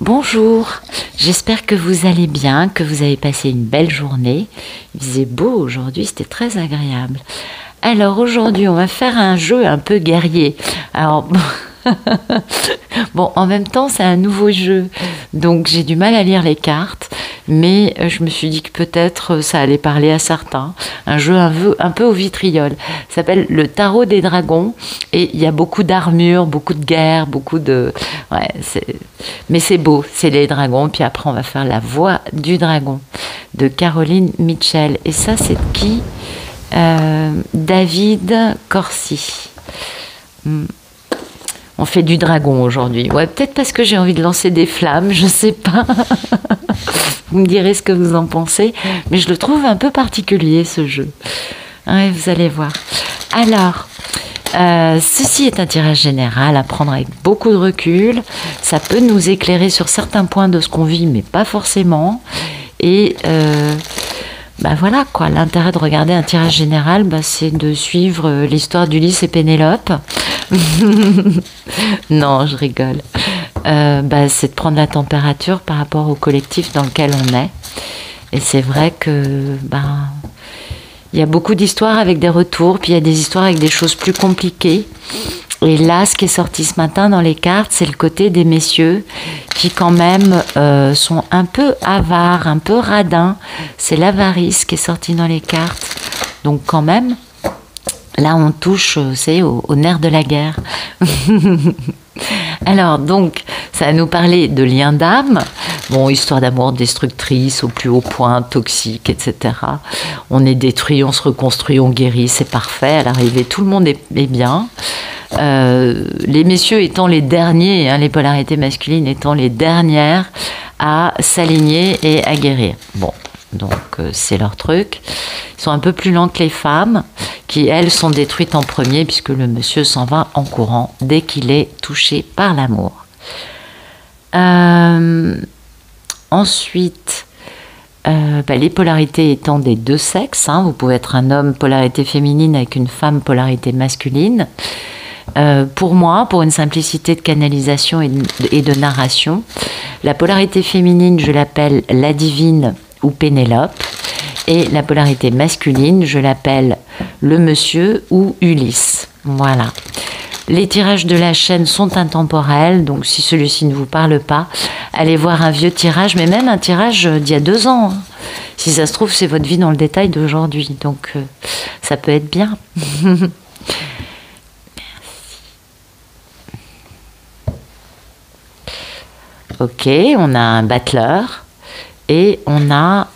Bonjour, j'espère que vous allez bien, que vous avez passé une belle journée. Il faisait beau aujourd'hui, c'était très agréable. Alors aujourd'hui, on va faire un jeu un peu guerrier. Alors, bon, en même temps, c'est un nouveau jeu, donc j'ai du mal à lire les cartes, mais je me suis dit que peut-être ça allait parler à certains. Un jeu un peu au vitriol. Ça s'appelle le Tarot des Dragons, et il y a beaucoup d'armure, beaucoup de guerre, beaucoup de... Ouais, mais c'est beau, c'est les dragons, puis après on va faire la voix du dragon de Caroline Mitchell. Et ça, c'est qui David Corsi. On fait du dragon aujourd'hui. Ouais, peut-être parce que j'ai envie de lancer des flammes, je sais pas. Vous me direz ce que vous en pensez, mais je le trouve un peu particulier ce jeu. Ouais, vous allez voir. Alors, ceci est un tirage général à prendre avec beaucoup de recul. Ça peut nous éclairer sur certains points de ce qu'on vit, mais pas forcément. Et bah voilà quoi, l'intérêt de regarder un tirage général, bah, c'est de suivre l'histoire d'Ulysse et Pénélope. Non, je rigole. Bah, c'est de prendre la température par rapport au collectif dans lequel on est. Et c'est vrai que bah, il y a beaucoup d'histoires avec des retours, puis il y a des histoires avec des choses plus compliquées. Et là, ce qui est sorti ce matin dans les cartes, c'est le côté des messieurs qui quand même sont un peu avares, un peu radins. C'est l'avarice qui est sorti dans les cartes. Donc quand même, là on touche, au nerf de la guerre. Alors donc, ça va nous parler de lien d'âme. Bon, histoire d'amour destructrice au plus haut point, toxique, etc. On est détruit, on se reconstruit, on guérit, c'est parfait. À l'arrivée, tout le monde est bien. Les messieurs étant les derniers, hein, les polarités masculines étant les dernières à s'aligner et à guérir. Bon, donc c'est leur truc. Ils sont un peu plus lents que les femmes, qui elles sont détruites en premier, puisque le monsieur s'en va en courant dès qu'il est touché par l'amour. Ensuite, les polarités étant des deux sexes, hein, vous pouvez être un homme polarité féminine avec une femme polarité masculine. Pour moi, pour une simplicité de canalisation et de narration, la polarité féminine, je l'appelle la divine ou Pénélope, et la polarité masculine, je l'appelle le monsieur ou Ulysse. Voilà. Les tirages de la chaîne sont intemporels, donc si celui-ci ne vous parle pas, allez voir un vieux tirage, mais même un tirage d'il y a 2 ans. Hein. Si ça se trouve, c'est votre vie dans le détail d'aujourd'hui, donc ça peut être bien. Ok, on a un battleur et on a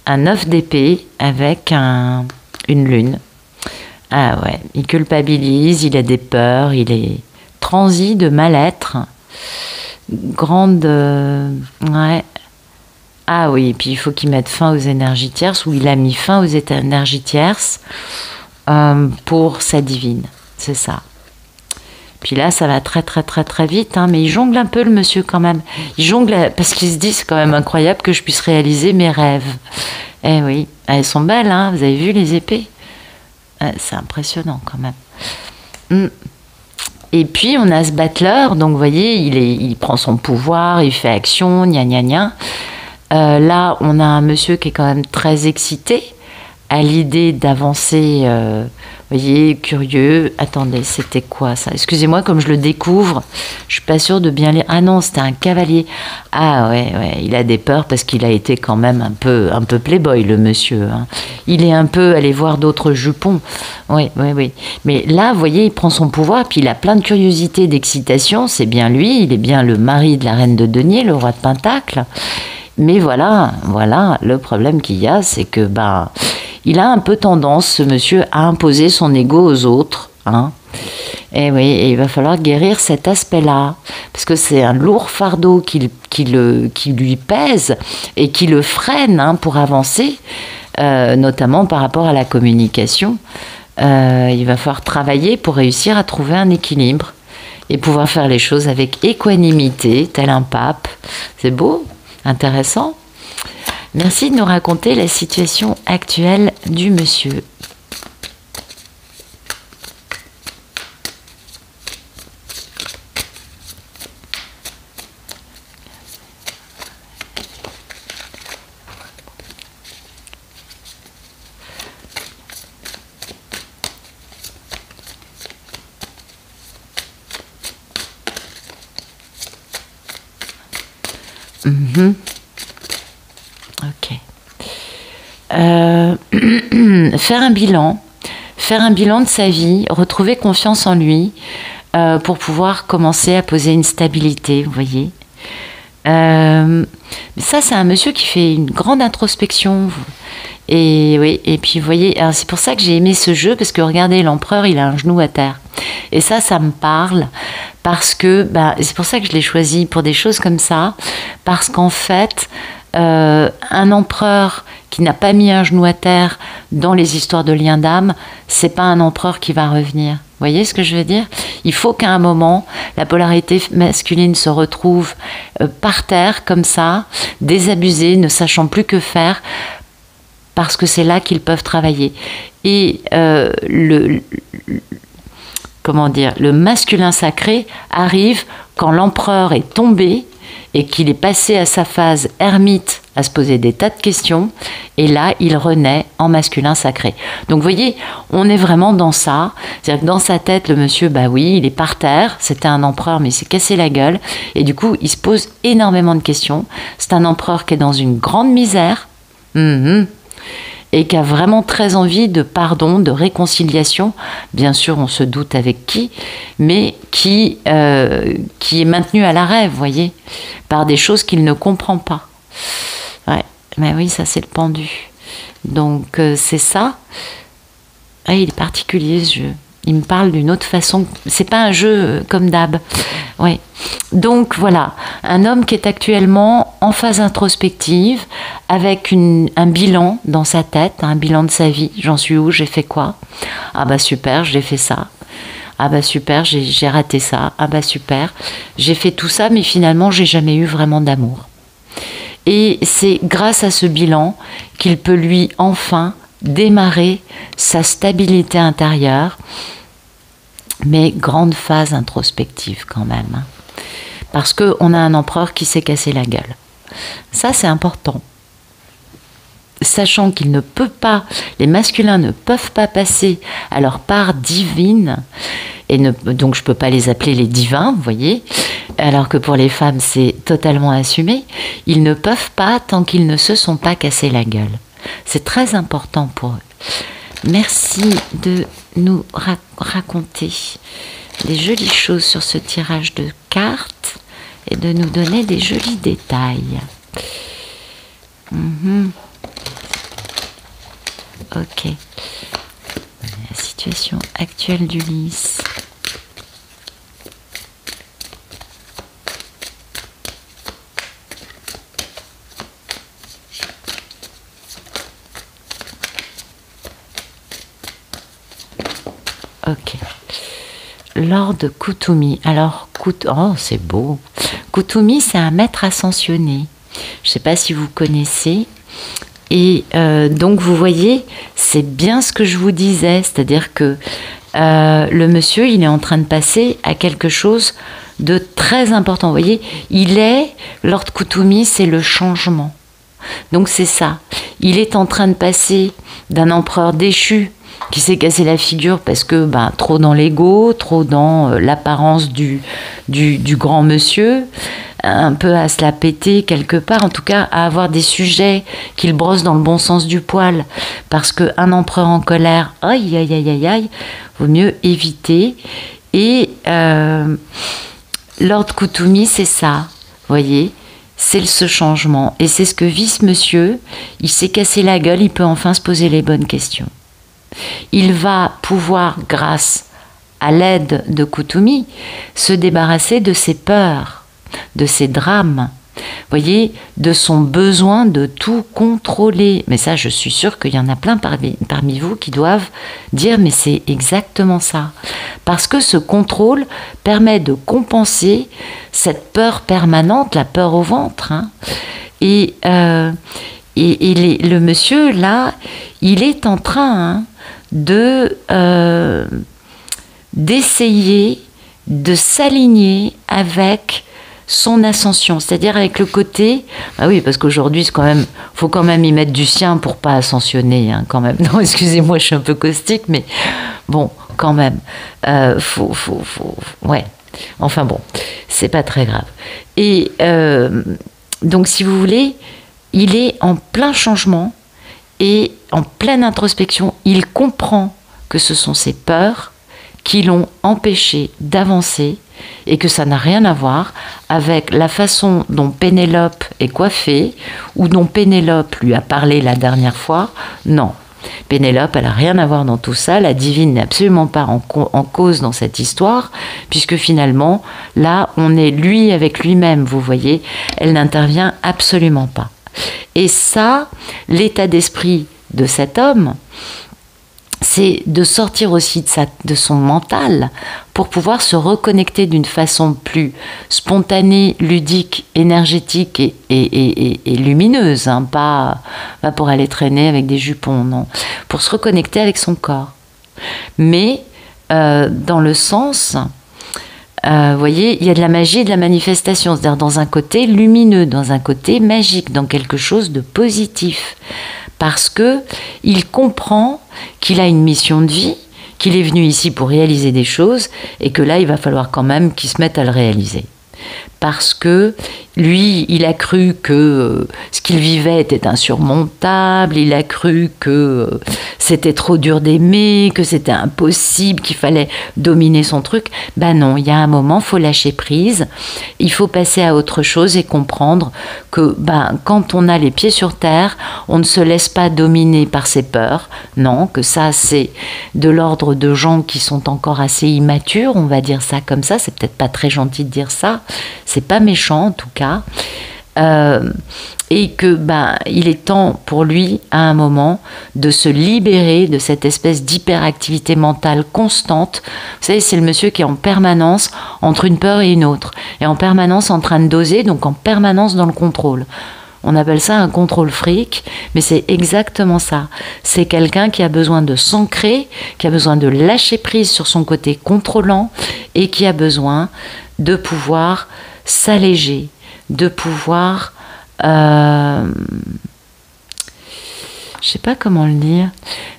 un 9 d'épée avec une lune. Ah ouais, il culpabilise, il a des peurs, il est transi de mal-être. Grande... ouais. Ah oui, et puis il faut qu'il mette fin aux énergies tierces, ou il a mis fin aux énergies tierces pour sa divine. C'est ça. Puis là, ça va très très très très vite, hein, mais il jongle un peu le monsieur quand même. Il jongle parce qu'il se dit, c'est quand même incroyable que je puisse réaliser mes rêves. Eh oui, elles sont belles, hein, vous avez vu les épées? C'est impressionnant quand même. Et puis on a ce battleur, donc vous voyez, il prend son pouvoir, il fait action, gna gna gna. Là, on a un monsieur qui est quand même très excité à l'idée d'avancer, vous voyez, curieux. Attendez, c'était quoi ça? Excusez-moi, comme je le découvre, je suis pas sûre de bien lire. Ah non, c'était un cavalier. Ah ouais, il a des peurs parce qu'il a été quand même un peu playboy, le monsieur. Hein. Il est un peu allé voir d'autres jupons. Oui. Mais là, vous voyez, il prend son pouvoir, puis il a plein de curiosité, d'excitation. C'est bien lui, il est bien le mari de la reine de denier, le roi de Pentacle. Mais voilà, le problème qu'il y a, c'est que, il a un peu tendance, ce monsieur, à imposer son ego aux autres. Hein. Et oui, et il va falloir guérir cet aspect-là. Parce que c'est un lourd fardeau qui lui pèse et qui le freine, hein, pour avancer, notamment par rapport à la communication. Il va falloir travailler pour réussir à trouver un équilibre et pouvoir faire les choses avec équanimité, tel un pape. C'est beau, intéressant. Merci de nous raconter la situation actuelle du monsieur. Mhm. Ok. Faire un bilan de sa vie, retrouver confiance en lui pour pouvoir commencer à poser une stabilité, vous voyez. Ça, c'est un monsieur qui fait une grande introspection. Et oui, et puis vous voyez, c'est pour ça que j'ai aimé ce jeu, parce que regardez, l'empereur, il a un genou à terre. Et ça me parle, parce que, c'est pour ça que je l'ai choisi pour des choses comme ça, parce qu'en fait, un empereur qui n'a pas mis un genou à terre dans les histoires de lien d'âme, c'est pas un empereur qui va revenir. Vous voyez ce que je veux dire? Il faut qu'à un moment, la polarité masculine se retrouve par terre, comme ça, désabusée, ne sachant plus que faire, parce que c'est là qu'ils peuvent travailler. Et le masculin sacré arrive quand l'empereur est tombé et qu'il est passé à sa phase ermite, à se poser des tas de questions, et là, il renaît en masculin sacré. Donc, vous voyez, on est vraiment dans ça. C'est-à-dire que dans sa tête, le monsieur, oui, il est par terre, c'était un empereur, mais il s'est cassé la gueule, et du coup, il se pose énormément de questions. C'est un empereur qui est dans une grande misère, et qui a vraiment très envie de pardon, de réconciliation. Bien sûr, on se doute avec qui, mais qui est maintenu à l'arrêt, vous voyez, par des choses qu'il ne comprend pas. Ouais, mais oui, ça c'est le pendu. Donc c'est ça. Il est particulier ce jeu. Il me parle d'une autre façon. C'est pas un jeu comme d'hab. Ouais. Donc voilà, un homme qui est actuellement en phase introspective, avec un bilan dans sa tête, un bilan de sa vie. J'en suis où? J'ai fait quoi? Ah super, j'ai fait ça. Ah super, j'ai raté ça. Ah super, j'ai fait tout ça, mais finalement, j'ai jamais eu vraiment d'amour. Et c'est grâce à ce bilan qu'il peut lui enfin démarrer sa stabilité intérieure, mais grande phase introspective quand même. Parce qu'on a un empereur qui s'est cassé la gueule. Ça, c'est important. Sachant qu'il ne peut pas, les masculins ne peuvent pas passer à leur part divine, donc je ne peux pas les appeler les divins, vous voyez, alors que pour les femmes, c'est totalement assumé. Ils ne peuvent pas tant qu'ils ne se sont pas cassés la gueule. C'est très important pour eux. Merci de nous raconter des jolies choses sur ce tirage de cartes et de nous donner des jolis détails. Ok. La situation actuelle d'Ulysse. Ok. Lord Kuthumi. Alors, oh, c'est beau. Kuthumi, c'est un maître ascensionné. Je ne sais pas si vous connaissez. Et donc, vous voyez, c'est bien ce que je vous disais. C'est-à-dire que le monsieur, il est en train de passer à quelque chose de très important. Vous voyez, Lord Kuthumi, c'est le changement. Donc, c'est ça. Il est en train de passer d'un empereur déchu qui s'est cassé la figure parce que trop dans l'ego, trop dans l'apparence du grand monsieur, un peu à se la péter quelque part, en tout cas à avoir des sujets qu'il brosse dans le bon sens du poil, parce qu'un empereur en colère, aïe aïe aïe aïe aïe, vaut mieux éviter. Et Lord Kuthumi, c'est ça, vous voyez, c'est ce changement, et c'est ce que vit ce monsieur. Il s'est cassé la gueule, il peut enfin se poser les bonnes questions. Il va pouvoir, grâce à l'aide de Kuthumi, se débarrasser de ses peurs, de ses drames, voyez, de son besoin de tout contrôler. Mais ça, je suis sûre qu'il y en a plein parmi vous qui doivent dire, mais c'est exactement ça. Parce que ce contrôle permet de compenser cette peur permanente, la peur au ventre. Et le monsieur, là, il est en train d'essayer de s'aligner avec son ascension, c'est-à-dire avec le côté, oui, parce qu'aujourd'hui faut quand même y mettre du sien pour pas ascensionner, quand même. Non, excusez-moi, je suis un peu caustique, mais bon, quand même, ouais. Enfin bon, c'est pas très grave. Et donc, si vous voulez, il est en plein changement et en pleine introspection. Il comprend que ce sont ses peurs qui l'ont empêché d'avancer et que ça n'a rien à voir avec la façon dont Pénélope est coiffée ou dont Pénélope lui a parlé la dernière fois. Non. Pénélope, elle n'a rien à voir dans tout ça. La divine n'est absolument pas en cause dans cette histoire, puisque finalement, là, on est lui avec lui-même, vous voyez. Elle n'intervient absolument pas. Et ça, l'état d'esprit de cet homme, c'est de sortir aussi de son mental pour pouvoir se reconnecter d'une façon plus spontanée, ludique, énergétique et lumineuse, hein, pas pour aller traîner avec des jupons, non, pour se reconnecter avec son corps. Mais dans le sens, vous voyez, il y a de la magie et de la manifestation, c'est-à-dire dans un côté lumineux, dans un côté magique, dans quelque chose de positif. Parce que il comprend qu'il a une mission de vie, qu'il est venu ici pour réaliser des choses et que là, il va falloir quand même qu'il se mette à le réaliser. Parce que lui, il a cru que ce qu'il vivait était insurmontable, il a cru que c'était trop dur d'aimer, que c'était impossible, qu'il fallait dominer son truc. Ben non, il y a un moment, il faut lâcher prise, il faut passer à autre chose et comprendre que quand on a les pieds sur terre, on ne se laisse pas dominer par ses peurs. Non, que ça, c'est de l'ordre de gens qui sont encore assez immatures, on va dire ça comme ça, c'est peut-être pas très gentil de dire ça, c'est pas méchant en tout cas, et que il est temps pour lui à un moment de se libérer de cette espèce d'hyperactivité mentale constante. Vous savez, c'est le monsieur qui est en permanence entre une peur et une autre, et en permanence en train de doser, donc en permanence dans le contrôle. On appelle ça un contrôle fric, mais c'est exactement ça. C'est quelqu'un qui a besoin de s'ancrer, qui a besoin de lâcher prise sur son côté contrôlant et qui a besoin de pouvoir s'alléger, de pouvoir, je sais pas comment le dire,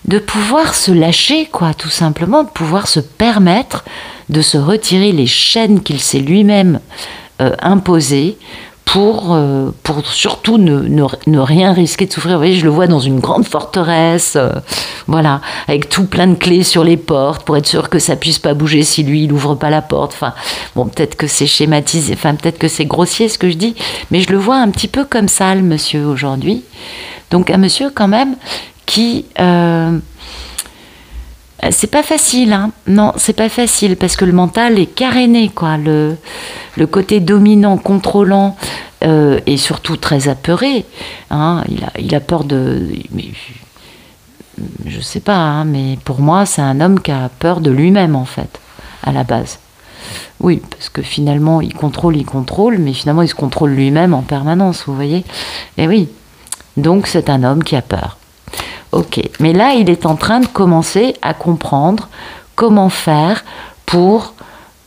de pouvoir se lâcher, quoi, tout simplement, de pouvoir se permettre de se retirer les chaînes qu'il s'est lui-même imposées pour surtout ne rien risquer de souffrir. Vous voyez, je le vois dans une grande forteresse, voilà, avec tout plein de clés sur les portes pour être sûr que ça puisse pas bouger si lui il ouvre pas la porte. Enfin, bon, peut-être que c'est schématisé, enfin peut-être que c'est grossier ce que je dis, mais je le vois un petit peu comme ça, le monsieur aujourd'hui. Donc un monsieur quand même qui c'est pas facile, hein. Non, c'est pas facile parce que le mental est caréné, quoi. Le côté dominant, contrôlant et surtout très apeuré. Hein. Il a peur de. Mais, je sais pas, hein, mais pour moi, c'est un homme qui a peur de lui-même en fait, à la base. Oui, parce que finalement, il contrôle, mais finalement, il se contrôle lui-même en permanence, vous voyez. Et oui, donc c'est un homme qui a peur. Ok, mais là, il est en train de commencer à comprendre comment faire pour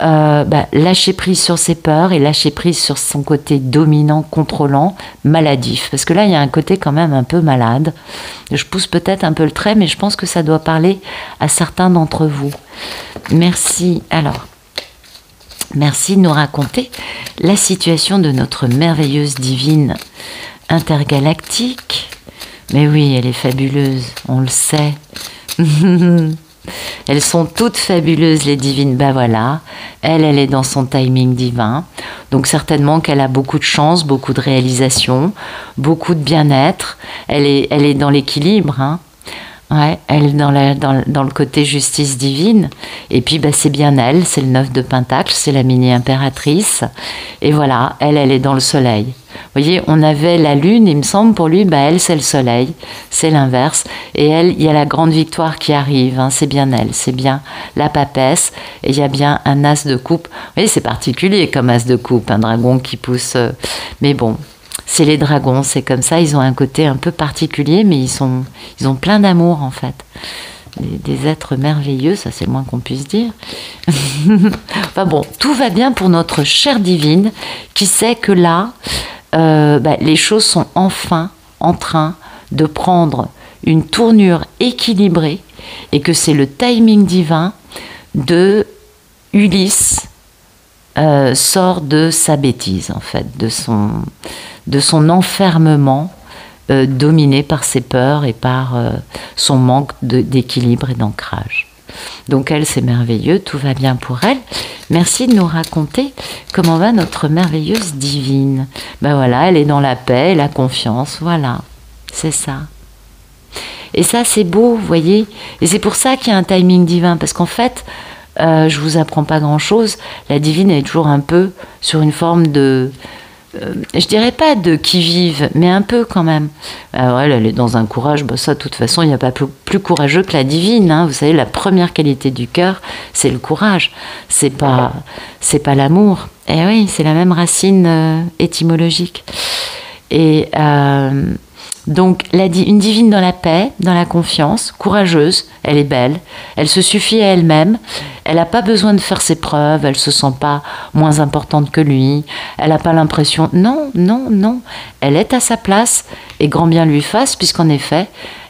lâcher prise sur ses peurs et lâcher prise sur son côté dominant, contrôlant, maladif. Parce que là, il y a un côté quand même un peu malade. Je pousse peut-être un peu le trait, mais je pense que ça doit parler à certains d'entre vous. Merci. Alors, merci de nous raconter la situation de notre merveilleuse divine intergalactique. Mais oui, elle est fabuleuse, on le sait. Elles sont toutes fabuleuses, les divines. Ben voilà, elle est dans son timing divin. Donc certainement qu'elle a beaucoup de chance, beaucoup de réalisations, beaucoup de bien-être. Elle est dans l'équilibre, hein. Ouais, elle est dans le côté justice divine. Et puis c'est bien elle, c'est le 9 de Pentacle, c'est la mini-impératrice. Et voilà, elle est dans le soleil. Vous voyez, on avait la lune, il me semble, pour lui, elle, c'est le soleil, c'est l'inverse. Et elle, il y a la grande victoire qui arrive, hein, c'est bien elle, c'est bien la papesse. Et il y a bien un as de coupe. Vous voyez, c'est particulier comme as de coupe, un dragon qui pousse. Mais bon, c'est les dragons, c'est comme ça, ils ont un côté un peu particulier, mais ils ont plein d'amour, en fait. Des êtres merveilleux, ça c'est le moins qu'on puisse dire. Enfin bon, tout va bien pour notre chère divine qui sait que là, les choses sont enfin en train de prendre une tournure équilibrée et que c'est le timing divin de Ulysse sort de sa bêtise en fait, de de son enfermement dominé par ses peurs et par son manque d'équilibre et d'ancrage. Donc elle, c'est merveilleux, tout va bien pour elle. Merci de nous raconter comment va notre merveilleuse divine. Ben voilà, elle est dans la paix et la confiance, voilà, c'est ça. Et ça, c'est beau, vous voyez. Et c'est pour ça qu'il y a un timing divin, parce qu'en fait, je vous apprends pas grand-chose. La divine est toujours un peu sur une forme de... je dirais pas de qui-vive, mais un peu quand même. Alors elle est dans un courage, bah ça de toute façon, il n'y a pas plus courageux que la divine. Hein. Vous savez, la première qualité du cœur, c'est le courage. C'est pas l'amour. Et oui, c'est la même racine étymologique. Et donc, une divine dans la paix, dans la confiance, courageuse, elle est belle, elle se suffit à elle-même, elle n'a pas besoin de faire ses preuves, elle ne se sent pas moins importante que lui, elle n'a pas l'impression... Non, non, non, elle est à sa place, et grand bien lui fasse, puisqu'en effet,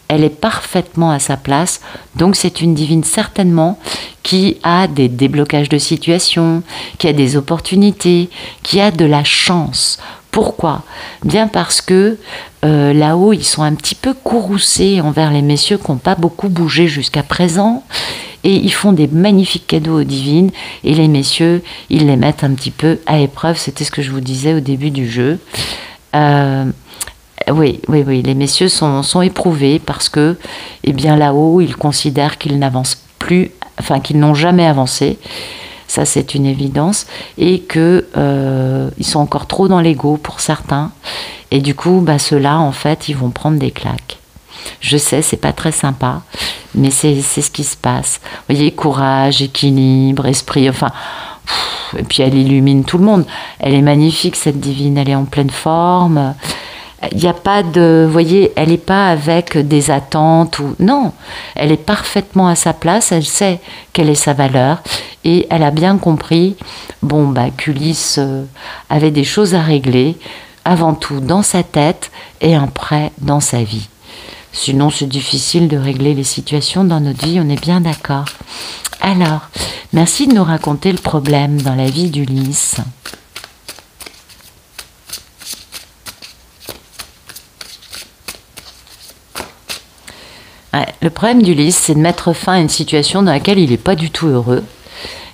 elle est parfaitement à sa place, donc c'est une divine certainement qui a des déblocages de situation, qui a des opportunités, qui a de la chance. Pourquoi ? Bien parce que là-haut, ils sont un petit peu courroucés envers les messieurs qui n'ont pas beaucoup bougé jusqu'à présent. Et ils font des magnifiques cadeaux aux divines. Et les messieurs, ils les mettent un petit peu à épreuve. C'était ce que je vous disais au début du jeu. Oui, les messieurs sont éprouvés parce que, eh bien, là-haut, ils considèrent qu'ils n'avancent plus, enfin, qu'ils n'ont jamais avancé. Ça, c'est une évidence. Et qu'ils sont encore trop dans l'ego pour certains. Et du coup, bah, ceux-là, en fait, ils vont prendre des claques. Je sais, c'est pas très sympa, mais c'est ce qui se passe. Vous voyez, courage, équilibre, esprit, enfin... et puis elle illumine tout le monde. Elle est magnifique, cette divine. Elle est en pleine forme. Il n'y a pas de... Vous voyez, elle n'est pas avec des attentes ou... Non, elle est parfaitement à sa place. Elle sait quelle est sa valeur. Et elle a bien compris, bon, bah, qu'Ulysse avait des choses à régler, avant tout dans sa tête et après dans sa vie. Sinon, c'est difficile de régler les situations dans notre vie, on est bien d'accord. Alors, merci de nous raconter le problème dans la vie d'Ulysse. Ouais, le problème d'Ulysse, c'est de mettre fin à une situation dans laquelle il n'est pas du tout heureux.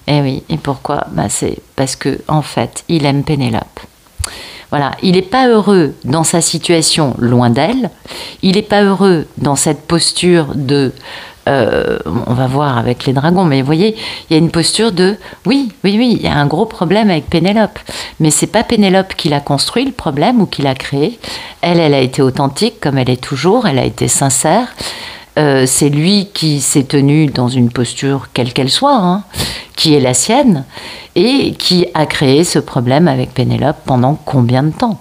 Et oui, et pourquoi ? Bah, c'est parce que en fait, il aime Pénélope. Voilà, il n'est pas heureux dans sa situation loin d'elle. Il n'est pas heureux dans cette posture de... on va voir avec les dragons, mais vous voyez, il y a une posture de... Oui, il y a un gros problème avec Pénélope. Mais c'est pas Pénélope qui l'a construit, le problème, ou qui l'a créé. Elle a été authentique, comme elle est toujours. Elle a été sincère. C'est lui qui s'est tenu dans une posture, quelle qu'elle soit, hein, qui est la sienne, et qui a créé ce problème avec Pénélope pendant combien de temps ?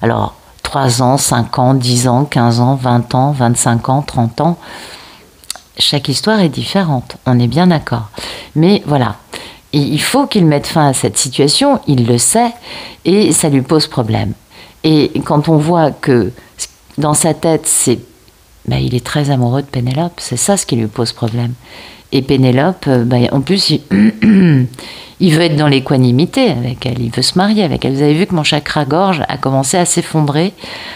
Alors, 3 ans, 5 ans, 10 ans, 15 ans, 20 ans, 25 ans, 30 ans. Chaque histoire est différente, on est bien d'accord. Mais voilà, et il faut qu'il mette fin à cette situation, il le sait, et ça lui pose problème. Et quand on voit que dans sa tête, il est très amoureux de Pénélope, c'est ça ce qui lui pose problème. Et Pénélope, en plus, il veut être dans l'équanimité avec elle, il veut se marier avec elle. Vous avez vu que mon chakra-gorge a commencé à s'effondrer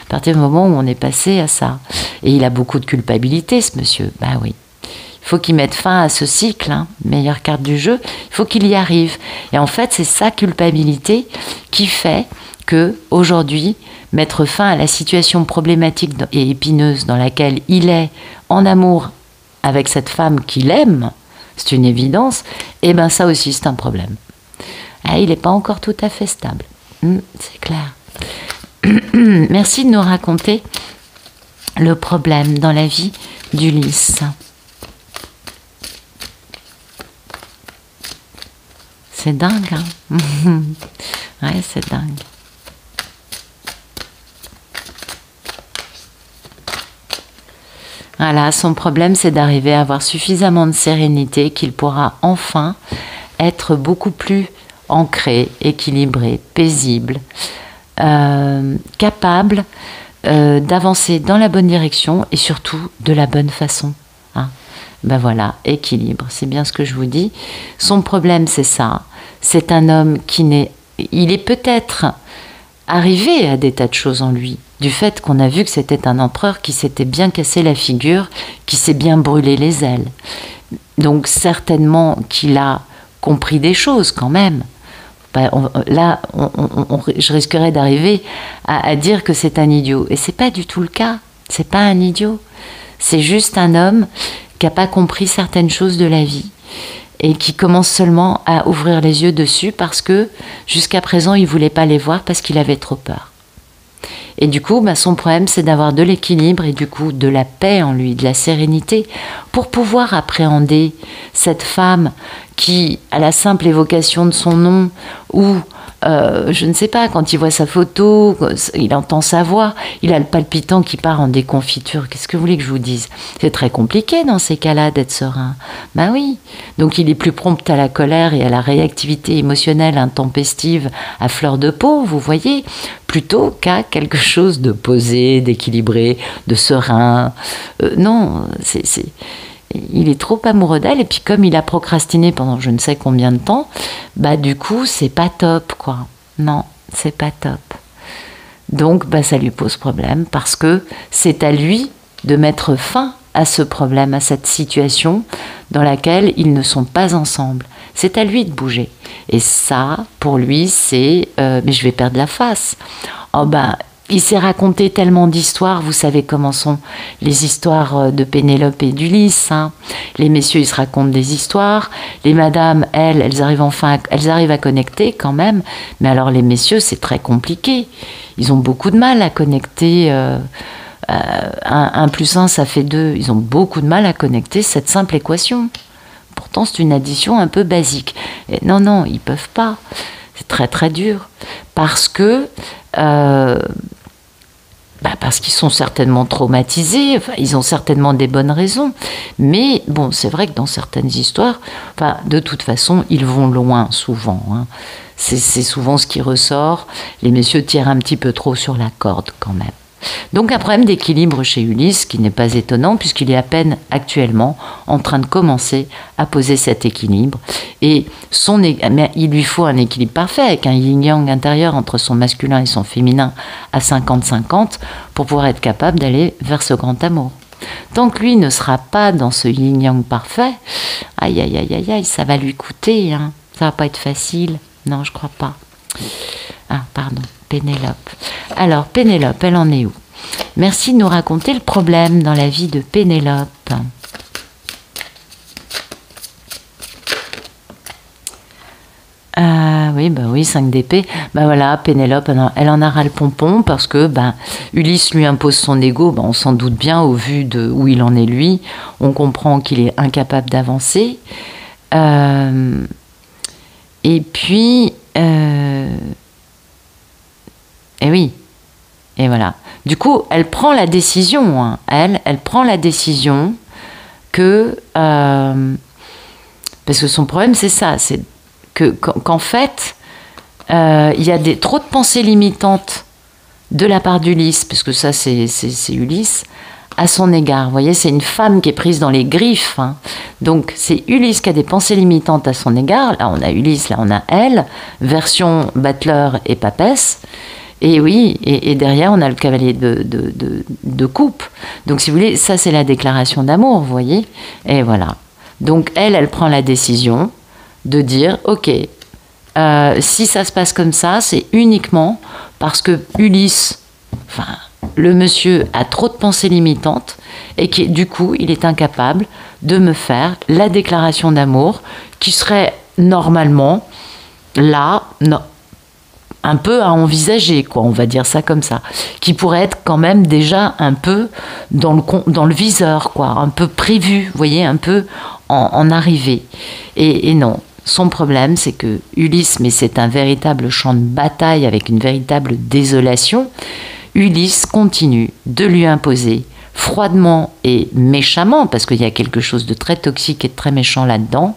à partir du moment où on est passé à ça. Et il a beaucoup de culpabilité, ce monsieur. Ben oui. Il faut qu'il mette fin à ce cycle, hein, meilleure carte du jeu, il faut qu'il y arrive. Et en fait, c'est sa culpabilité qui fait que aujourd'hui, mettre fin à la situation problématique et épineuse dans laquelle il est en amour avec cette femme qu'il aime, c'est une évidence, et bien ça aussi c'est un problème. Ah, il n'est pas encore tout à fait stable, c'est clair. Merci de nous raconter le problème dans la vie d'Ulysse. C'est dingue, hein. Ouais, c'est dingue. Voilà, son problème, c'est d'arriver à avoir suffisamment de sérénité qu'il pourra enfin être beaucoup plus ancré, équilibré, paisible, capable d'avancer dans la bonne direction et surtout de la bonne façon. Hein. Ben voilà, équilibre, c'est bien ce que je vous dis. Son problème, c'est ça. C'est un homme qui n'est... Il est peut-être arriver à des tas de choses en lui, du fait qu'on a vu que c'était un empereur qui s'était bien cassé la figure, qui s'est bien brûlé les ailes. Donc certainement qu'il a compris des choses quand même. Je risquerais d'arriver à dire que c'est un idiot. Et c'est pas du tout le cas. C'est pas un idiot. C'est juste un homme qui n'a pas compris certaines choses de la vie et qui commence seulement à ouvrir les yeux dessus parce que jusqu'à présent il voulait pas les voir parce qu'il avait trop peur. Et du coup, son problème, c'est d'avoir de l'équilibre et du coup de la paix en lui, de la sérénité, pour pouvoir appréhender cette femme qui, à la simple évocation de son nom, ou je ne sais pas, quand il voit sa photo, il entend sa voix, il a le palpitant qui part en déconfiture. Qu'est-ce que vous voulez que je vous dise? C'est très compliqué dans ces cas-là d'être serein. Ben oui. Donc il est plus prompt à la colère et à la réactivité émotionnelle intempestive à fleur de peau, vous voyez, plutôt qu'à quelque chose de posé, d'équilibré, de serein. Non, il est trop amoureux d'elle, et puis comme il a procrastiné pendant je ne sais combien de temps, du coup c'est pas top, quoi. Non, c'est pas top. Donc ça lui pose problème, parce que c'est à lui de mettre fin à ce problème, à cette situation dans laquelle ils ne sont pas ensemble. C'est à lui de bouger. Et ça, pour lui, c'est mais je vais perdre la face. Il s'est raconté tellement d'histoires, vous savez comment sont les histoires de Pénélope et d'Ulysse. Hein. Les messieurs, ils se racontent des histoires. Les madames, elles arrivent à connecter quand même. Mais alors les messieurs, c'est très compliqué. Ils ont beaucoup de mal à connecter. 1 plus 1, ça fait 2. Ils ont beaucoup de mal à connecter cette simple équation. Pourtant, c'est une addition un peu basique. Et non, ils peuvent pas. C'est très très dur. Parce qu'ils sont certainement traumatisés, ils ont certainement des bonnes raisons, mais bon, c'est vrai que dans certaines histoires, de toute façon, ils vont loin souvent. Hein. C'est souvent ce qui ressort, les messieurs tirent un petit peu trop sur la corde quand même. Donc un problème d'équilibre chez Ulysse, qui n'est pas étonnant puisqu'il est à peine actuellement en train de commencer à poser cet équilibre. Et mais il lui faut un équilibre parfait avec un yin-yang intérieur entre son masculin et son féminin à 50-50 pour pouvoir être capable d'aller vers ce grand amour. Tant que lui ne sera pas dans ce yin-yang parfait, aïe aïe aïe aïe aïe, ça va lui coûter, hein. Ça va pas être facile. Non, je crois pas. Ah, pardon. Pénélope. Alors, Pénélope, elle en est où? Merci de nous raconter le problème dans la vie de Pénélope. Oui, 5 d'épée. Voilà, Pénélope, elle en a ras le pompon parce que Ulysse lui impose son ego. On s'en doute bien au vu de où il en est lui. On comprend qu'il est incapable d'avancer. Et puis... Et oui, et voilà. Du coup, elle prend la décision, hein. Elle prend la décision que... parce que son problème, c'est ça, c'est qu'en fait, il y a trop de pensées limitantes de la part d'Ulysse, parce que ça, c'est Ulysse, à son égard. Vous voyez, c'est une femme qui est prise dans les griffes. Hein. Donc, c'est Ulysse qui a des pensées limitantes à son égard. Là, on a Ulysse, là, on a elle, version battleur et papesse. Et oui, et derrière, on a le cavalier de coupe. Donc, si vous voulez, ça, c'est la déclaration d'amour, vous voyez. Et voilà. Donc, elle prend la décision de dire, ok, si ça se passe comme ça, c'est uniquement parce que Ulysse, le monsieur a trop de pensées limitantes et qui, du coup, il est incapable de me faire la déclaration d'amour qui serait normalement là, un peu à envisager, quoi, on va dire ça comme ça, qui pourrait être quand même déjà un peu dans le viseur, quoi, un peu prévu, vous voyez, un peu en arrivée. Et non, son problème, c'est que Ulysse, mais c'est un véritable champ de bataille avec une véritable désolation, Ulysse continue de lui imposer froidement et méchamment, parce qu'il y a quelque chose de très toxique et de très méchant là-dedans,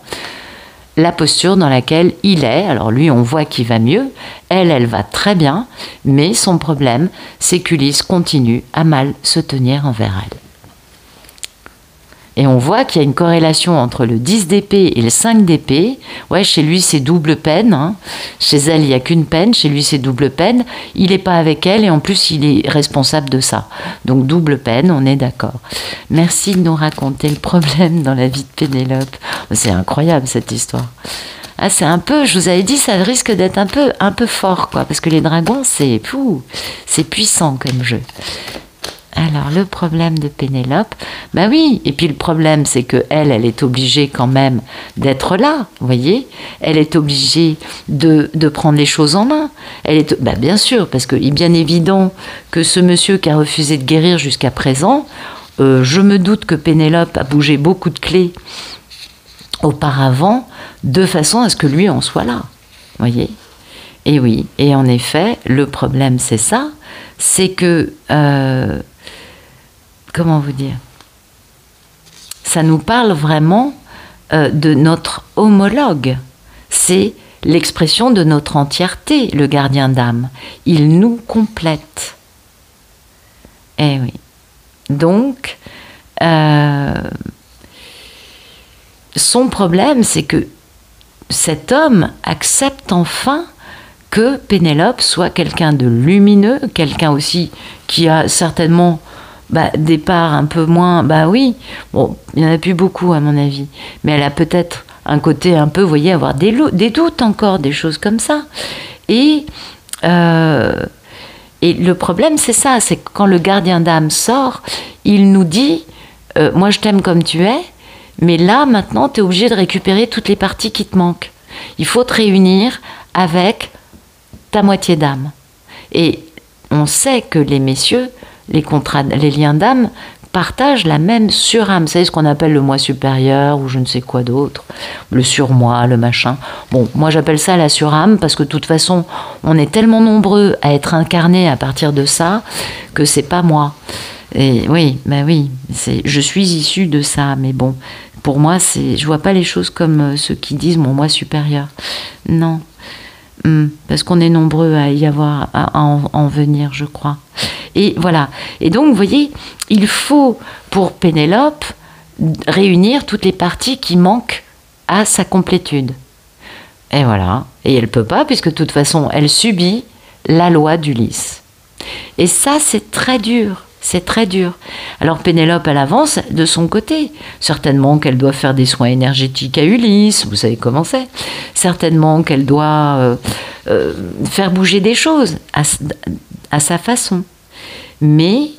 la posture dans laquelle il est. Alors lui, on voit qu'il va mieux, elle va très bien, mais son problème, c'est qu'Ulysse continue à mal se tenir envers elle. Et on voit qu'il y a une corrélation entre le 10 d'épée et le 5 d'épée. Ouais, chez lui, c'est double peine. Hein. Chez elle, il n'y a qu'une peine. Chez lui, c'est double peine. Il n'est pas avec elle et en plus, il est responsable de ça. Donc, double peine, on est d'accord. Merci de nous raconter le problème dans la vie de Pénélope. C'est incroyable, cette histoire. Ah, c'est un peu, je vous avais dit, ça risque d'être un peu fort, quoi. Parce que les dragons, c'est puissant comme jeu. Alors, le problème de Pénélope, ben oui, et puis le problème, c'est que elle est obligée quand même d'être là, vous voyez. Elle est obligée de prendre les choses en main. Bien sûr, parce qu'il est bien évident que ce monsieur qui a refusé de guérir jusqu'à présent, je me doute que Pénélope a bougé beaucoup de clés auparavant, de façon à ce que lui en soit là, vous voyez. Et oui, et en effet, le problème, c'est ça, c'est que... comment vous dire? Ça nous parle vraiment de notre homologue. C'est l'expression de notre entièreté, le gardien d'âme. Il nous complète. Eh oui. Donc, son problème, c'est que cet homme accepte enfin que Pénélope soit quelqu'un de lumineux, quelqu'un aussi qui a certainement... des parts un peu moins, oui, bon, il n'y en a plus beaucoup à mon avis, mais elle a peut-être un côté un peu, vous voyez, avoir des doutes encore, des choses comme ça. Et le problème, c'est ça, c'est que quand le gardien d'âme sort, il nous dit, moi je t'aime comme tu es, mais là, maintenant, tu es obligé de récupérer toutes les parties qui te manquent. Il faut te réunir avec ta moitié d'âme. Et on sait que les messieurs, les liens d'âme partagent la même surâme. Vous savez ce qu'on appelle le moi supérieur ou je ne sais quoi d'autre, le surmoi, le machin. Bon, moi j'appelle ça la surâme parce que de toute façon, on est tellement nombreux à être incarnés à partir de ça que c'est pas moi. Et oui, je suis issue de ça, mais bon, pour moi, je vois pas les choses comme ceux qui disent mon moi supérieur. Non. Parce qu'on est nombreux à y avoir, à en venir, je crois. Et voilà. Et donc, vous voyez, il faut, pour Pénélope, réunir toutes les parties qui manquent à sa complétude. Et voilà. Et elle ne peut pas, puisque de toute façon, elle subit la loi d'Ulysse. Et ça, c'est très dur. C'est très dur. Alors Pénélope, elle avance de son côté. Certainement qu'elle doit faire des soins énergétiques à Ulysse, vous savez comment c'est. Certainement qu'elle doit faire bouger des choses à sa façon. Mais,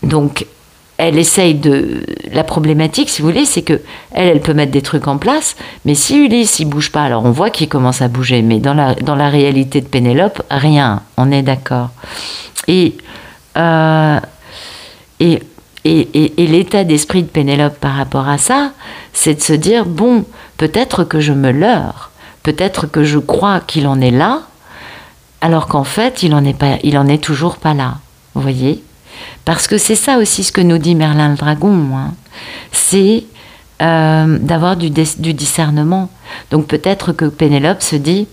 donc, elle essaye de... La problématique, si vous voulez, c'est que elle peut mettre des trucs en place, mais si Ulysse, il bouge pas, alors on voit qu'il commence à bouger, mais dans la réalité de Pénélope, rien, on est d'accord. Et l'état d'esprit de Pénélope par rapport à ça, c'est de se dire, bon, peut-être que je me leurre, peut-être que je crois qu'il en est là, alors qu'en fait, il en est toujours pas là, vous voyez ? Parce que c'est ça aussi ce que nous dit Merlin le Dragon, hein. C'est d'avoir du discernement. Donc peut-être que Pénélope se dit,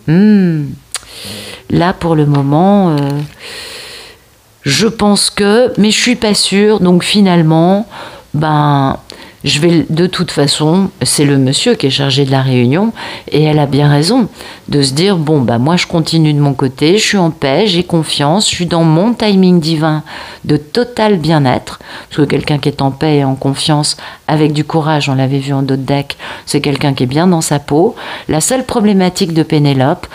là pour le moment, je pense que, mais je suis pas sûre, donc finalement, je vais, de toute façon, c'est le monsieur qui est chargé de la réunion, et elle a bien raison de se dire, moi je continue de mon côté, je suis en paix, j'ai confiance, je suis dans mon timing divin de total bien-être, parce que quelqu'un qui est en paix et en confiance, avec du courage, on l'avait vu en d'autres decks, c'est quelqu'un qui est bien dans sa peau. La seule problématique de Pénélope,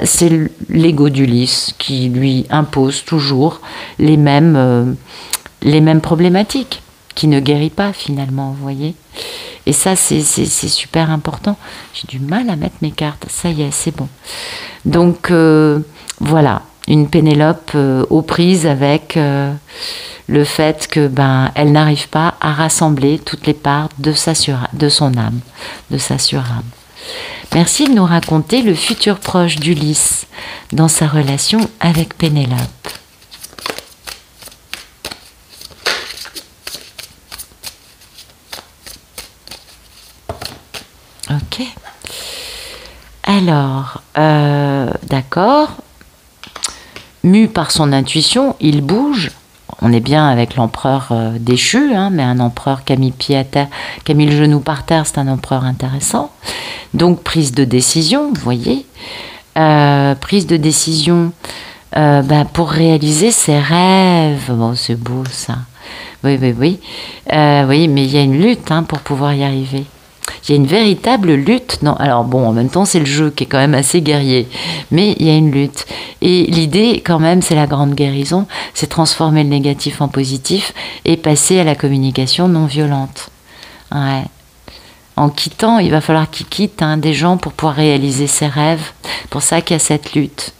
c'est l'ego d'Ulysse, qui lui impose toujours les mêmes problématiques, qui ne guérit pas finalement, vous voyez. Et ça, c'est super important. J'ai du mal à mettre mes cartes. Ça y est, c'est bon. Donc, voilà, une Pénélope aux prises avec le fait que elle n'arrive pas à rassembler toutes les parts de son âme, de sa surâme. Merci de nous raconter le futur proche d'Ulysse dans sa relation avec Pénélope. Ok. Alors, d'accord. Mu par son intuition, il bouge. on est bien avec l'empereur déchu, hein, mais un empereur qui a mis pied à terre, qui a mis le genou par terre, c'est un empereur intéressant. Donc prise de décision, vous voyez, prise de décision pour réaliser ses rêves. Bon, c'est beau ça. Oui, oui, oui. Oui, mais il y a une lutte hein, pour pouvoir y arriver. Il y a une véritable lutte. Non, alors bon, en même temps, c'est le jeu qui est quand même assez guerrier, mais il y a une lutte. Et l'idée, quand même, c'est la grande guérison, c'est transformer le négatif en positif et passer à la communication non violente. Ouais. En quittant, il va falloir qu'il quitte hein, des gens pour pouvoir réaliser ses rêves. C'est pour ça qu'il y a cette lutte.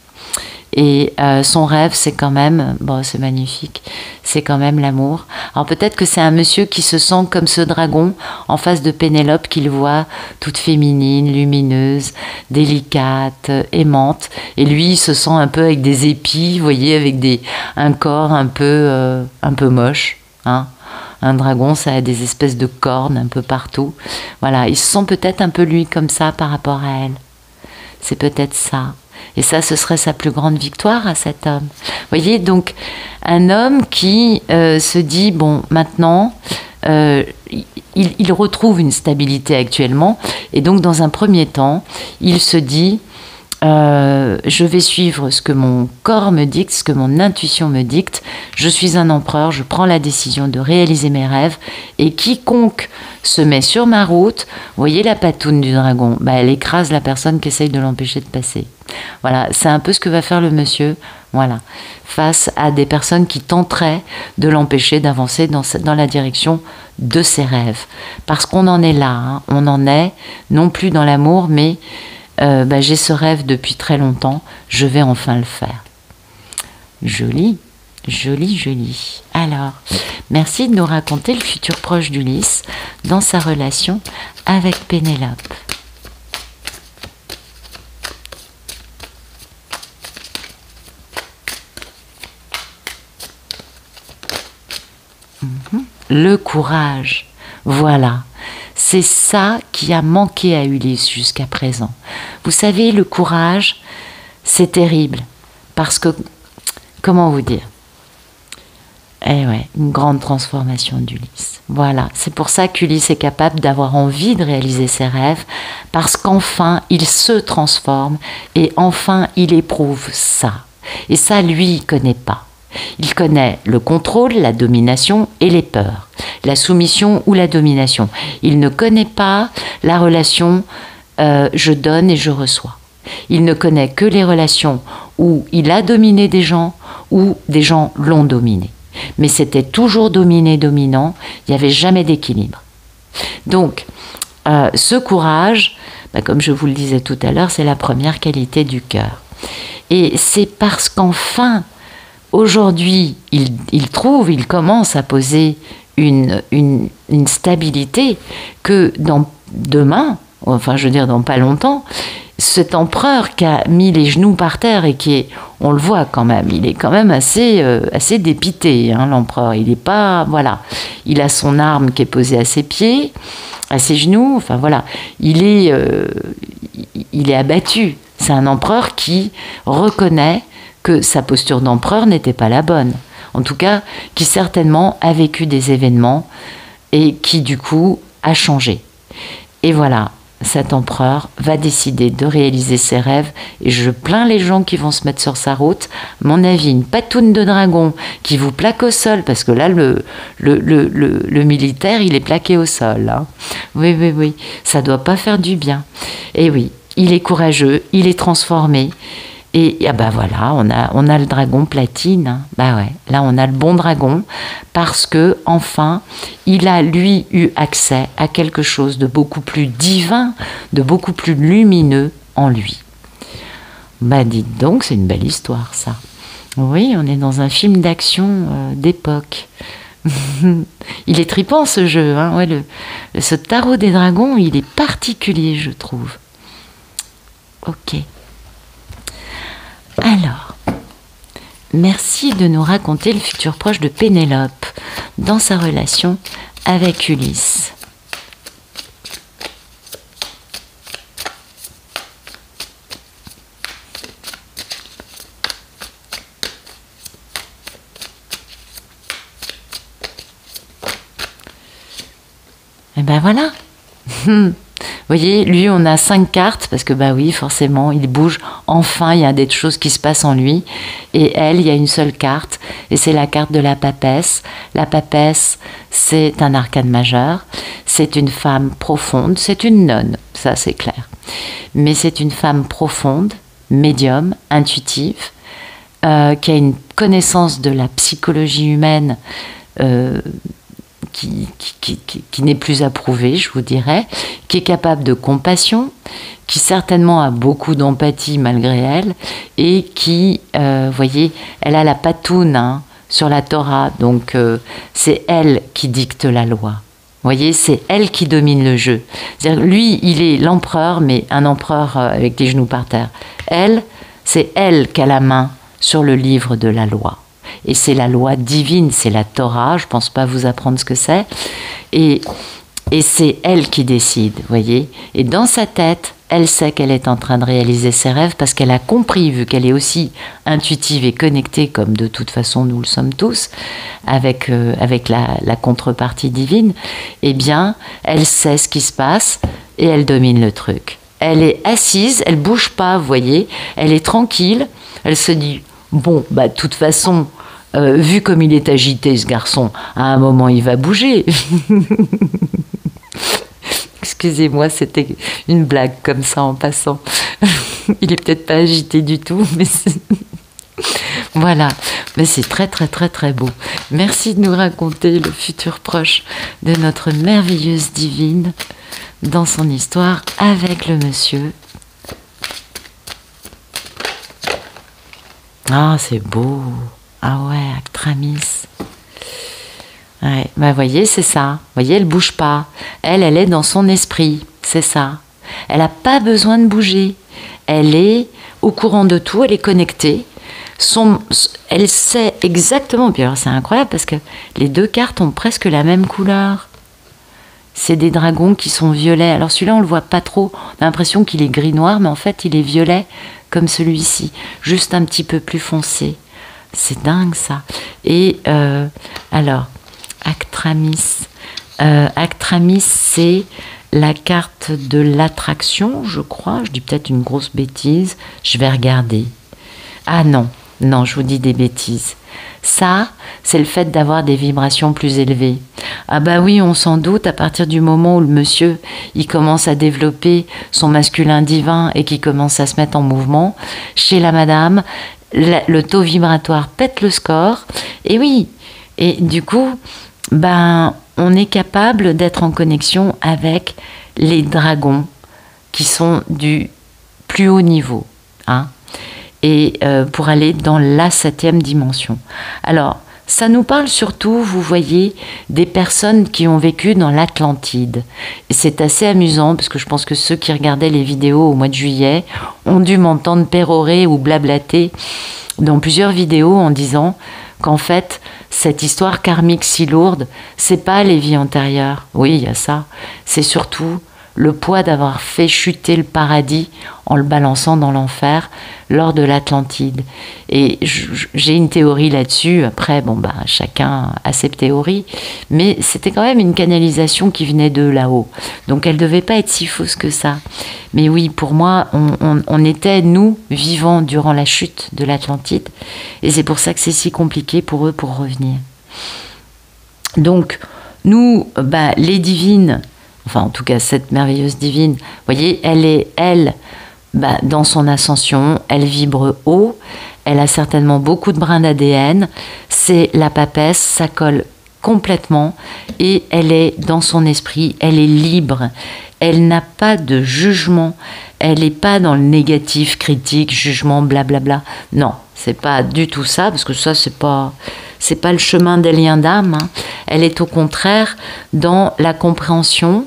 Et son rêve, c'est quand même, bon, c'est magnifique, c'est quand même l'amour. Alors peut-être que c'est un monsieur qui se sent comme ce dragon en face de Pénélope qu'il voit toute féminine, lumineuse, délicate, aimante. Et lui, il se sent un peu avec des épis, vous voyez, avec un corps un peu moche. Hein. Un dragon, ça a des espèces de cornes un peu partout. Voilà, il se sent peut-être un peu lui comme ça par rapport à elle. C'est peut-être ça. Et ça, ce serait sa plus grande victoire à cet homme. Vous voyez, donc, un homme qui se dit, bon, maintenant, il retrouve une stabilité actuellement. Et donc, dans un premier temps, il se dit, je vais suivre ce que mon corps me dicte, ce que mon intuition me dicte. Je suis un empereur, je prends la décision de réaliser mes rêves. Et quiconque se met sur ma route, vous voyez la patoune du dragon, elle écrase la personne qui essaye de l'empêcher de passer. Voilà, c'est un peu ce que va faire le monsieur, voilà, face à des personnes qui tenteraient de l'empêcher d'avancer dans la direction de ses rêves. Parce qu'on en est là, hein, on en est non plus dans l'amour, mais j'ai ce rêve depuis très longtemps, je vais enfin le faire. Joli, joli, joli. Alors, merci de nous raconter le futur proche d'Ulysse dans sa relation avec Pénélope. Le courage, voilà. C'est ça qui a manqué à Ulysse jusqu'à présent. Vous savez, le courage, c'est terrible. Parce que, comment vous dire? Eh ouais, une grande transformation d'Ulysse. Voilà, c'est pour ça qu'Ulysse est capable d'avoir envie de réaliser ses rêves, parce qu'enfin, il se transforme et enfin, il éprouve ça. Et ça, lui, il ne connaît pas. Il connaît le contrôle, la domination et les peurs, la soumission ou la domination. Il ne connaît pas la relation je donne et je reçois. Il ne connaît que les relations où il a dominé des gens ou des gens l'ont dominé. Mais c'était toujours dominé-dominant, il n'y avait jamais d'équilibre. Donc, ce courage, comme je vous le disais tout à l'heure, c'est la première qualité du cœur. Et c'est parce qu'enfin, aujourd'hui, il commence à poser une stabilité que demain, enfin je veux dire dans pas longtemps, cet empereur qui a mis les genoux par terre et qui est, on le voit quand même, il est quand même assez dépité, hein, l'empereur. Il est pas, voilà, il a son arme qui est posée à ses pieds, à ses genoux, enfin voilà, il est abattu. C'est un empereur qui reconnaît que sa posture d'empereur n'était pas la bonne. En tout cas, qui certainement a vécu des événements et qui du coup a changé. Et voilà, cet empereur va décider de réaliser ses rêves et je plains les gens qui vont se mettre sur sa route. À mon avis, une patoune de dragon qui vous plaque au sol, parce que là, le militaire, il est plaqué au sol. Hein. Oui, oui, oui, ça doit pas faire du bien. Et oui, il est courageux, il est transformé. Et voilà, on a le dragon platine. Hein. Ouais, là on a le bon dragon parce que enfin, il a lui eu accès à quelque chose de beaucoup plus divin, de beaucoup plus lumineux en lui. Dites donc, c'est une belle histoire ça. Oui, on est dans un film d'action d'époque. Il est tripant ce jeu. Hein. Ouais, ce tarot des dragons, il est particulier, je trouve. Ok. Alors, merci de nous raconter le futur proche de Pénélope dans sa relation avec Ulysse. Ben voilà. Vous voyez, lui, on a 5 cartes, parce que bah oui, forcément, il bouge. Enfin, il y a des choses qui se passent en lui. Et elle, il y a une seule carte, et c'est la carte de la papesse. La papesse, c'est un arcane majeur. C'est une femme profonde, c'est une nonne, ça c'est clair. Mais c'est une femme profonde, médium, intuitive, qui a une connaissance de la psychologie humaine qui n'est plus approuvée, je vous dirais, qui est capable de compassion, qui certainement a beaucoup d'empathie malgré elle, et qui, voyez, elle a la patoune hein, sur la Torah, donc c'est elle qui dicte la loi. Vous voyez, c'est elle qui domine le jeu. C'est-à-dire, lui, il est l'empereur, mais un empereur avec les genoux par terre. Elle, c'est elle qui a la main sur le livre de la loi. Et c'est la loi divine, c'est la Torah, je ne pense pas vous apprendre ce que c'est. Et c'est elle qui décide, vous voyez. Et dans sa tête, elle sait qu'elle est en train de réaliser ses rêves parce qu'elle a compris, vu qu'elle est aussi intuitive et connectée, comme de toute façon nous le sommes tous, avec la contrepartie divine, eh bien, elle sait ce qui se passe et elle domine le truc. Elle est assise, elle bouge pas, vous voyez, elle est tranquille, elle se dit, bon, bah, de toute façon, vu comme il est agité, ce garçon, à un moment, il va bouger. Excusez-moi, c'était une blague comme ça en passant. Il est peut-être pas agité du tout, mais voilà. Mais c'est très très très très beau. Merci de nous raconter le futur proche de notre merveilleuse divine dans son histoire avec le monsieur. Ah, c'est beau. Ah ouais, Actramis. Ouais, bah voyez, c'est ça. Vous voyez, elle bouge pas. Elle est dans son esprit. C'est ça. Elle n'a pas besoin de bouger. Elle est au courant de tout. Elle est connectée. Elle sait exactement. Puis alors, c'est incroyable parce que les deux cartes ont presque la même couleur. C'est des dragons qui sont violets. Alors celui-là, on le voit pas trop. On a l'impression qu'il est gris-noir, mais en fait, il est violet comme celui-ci. Juste un petit peu plus foncé. C'est dingue, ça. Et alors... Actramis. Actramis, c'est la carte de l'attraction, je crois. Je dis peut-être une grosse bêtise. Je vais regarder. Ah non, non, je vous dis des bêtises. Ça, c'est le fait d'avoir des vibrations plus élevées. Ah bah oui, on s'en doute à partir du moment où le monsieur, il commence à développer son masculin divin et qu'il commence à se mettre en mouvement. Chez la madame, le taux vibratoire pète le score. Et oui, et du coup... ben, on est capable d'être en connexion avec les dragons qui sont du plus haut niveau, hein, et pour aller dans la 7e dimension. Alors, ça nous parle surtout, vous voyez, des personnes qui ont vécu dans l'Atlantide. Et c'est assez amusant parce que je pense que ceux qui regardaient les vidéos au mois de juillet ont dû m'entendre pérorer ou blablater dans plusieurs vidéos en disant qu'en fait, cette histoire karmique si lourde, c'est pas les vies antérieures. Oui, il y a ça. C'est surtout le poids d'avoir fait chuter le paradis en le balançant dans l'enfer lors de l'Atlantide. Et j'ai une théorie là-dessus. Après, bon, bah, chacun a ses théories. Mais c'était quand même une canalisation qui venait de là-haut. Donc, elle devait pas être si fausse que ça. Mais oui, pour moi, on était, nous, vivants durant la chute de l'Atlantide. Et c'est pour ça que c'est si compliqué pour eux pour revenir. Donc, nous, bah, les divines, enfin en tout cas cette merveilleuse divine, vous voyez, elle, bah, dans son ascension, elle vibre haut, elle a certainement beaucoup de brins d'ADN, c'est la papesse, ça colle complètement, et elle est dans son esprit, elle est libre, elle n'a pas de jugement, elle n'est pas dans le négatif, critique, jugement, blablabla. Non, c'est pas du tout ça, parce que ça, c'est pas le chemin des liens d'âme. Hein. Elle est au contraire dans la compréhension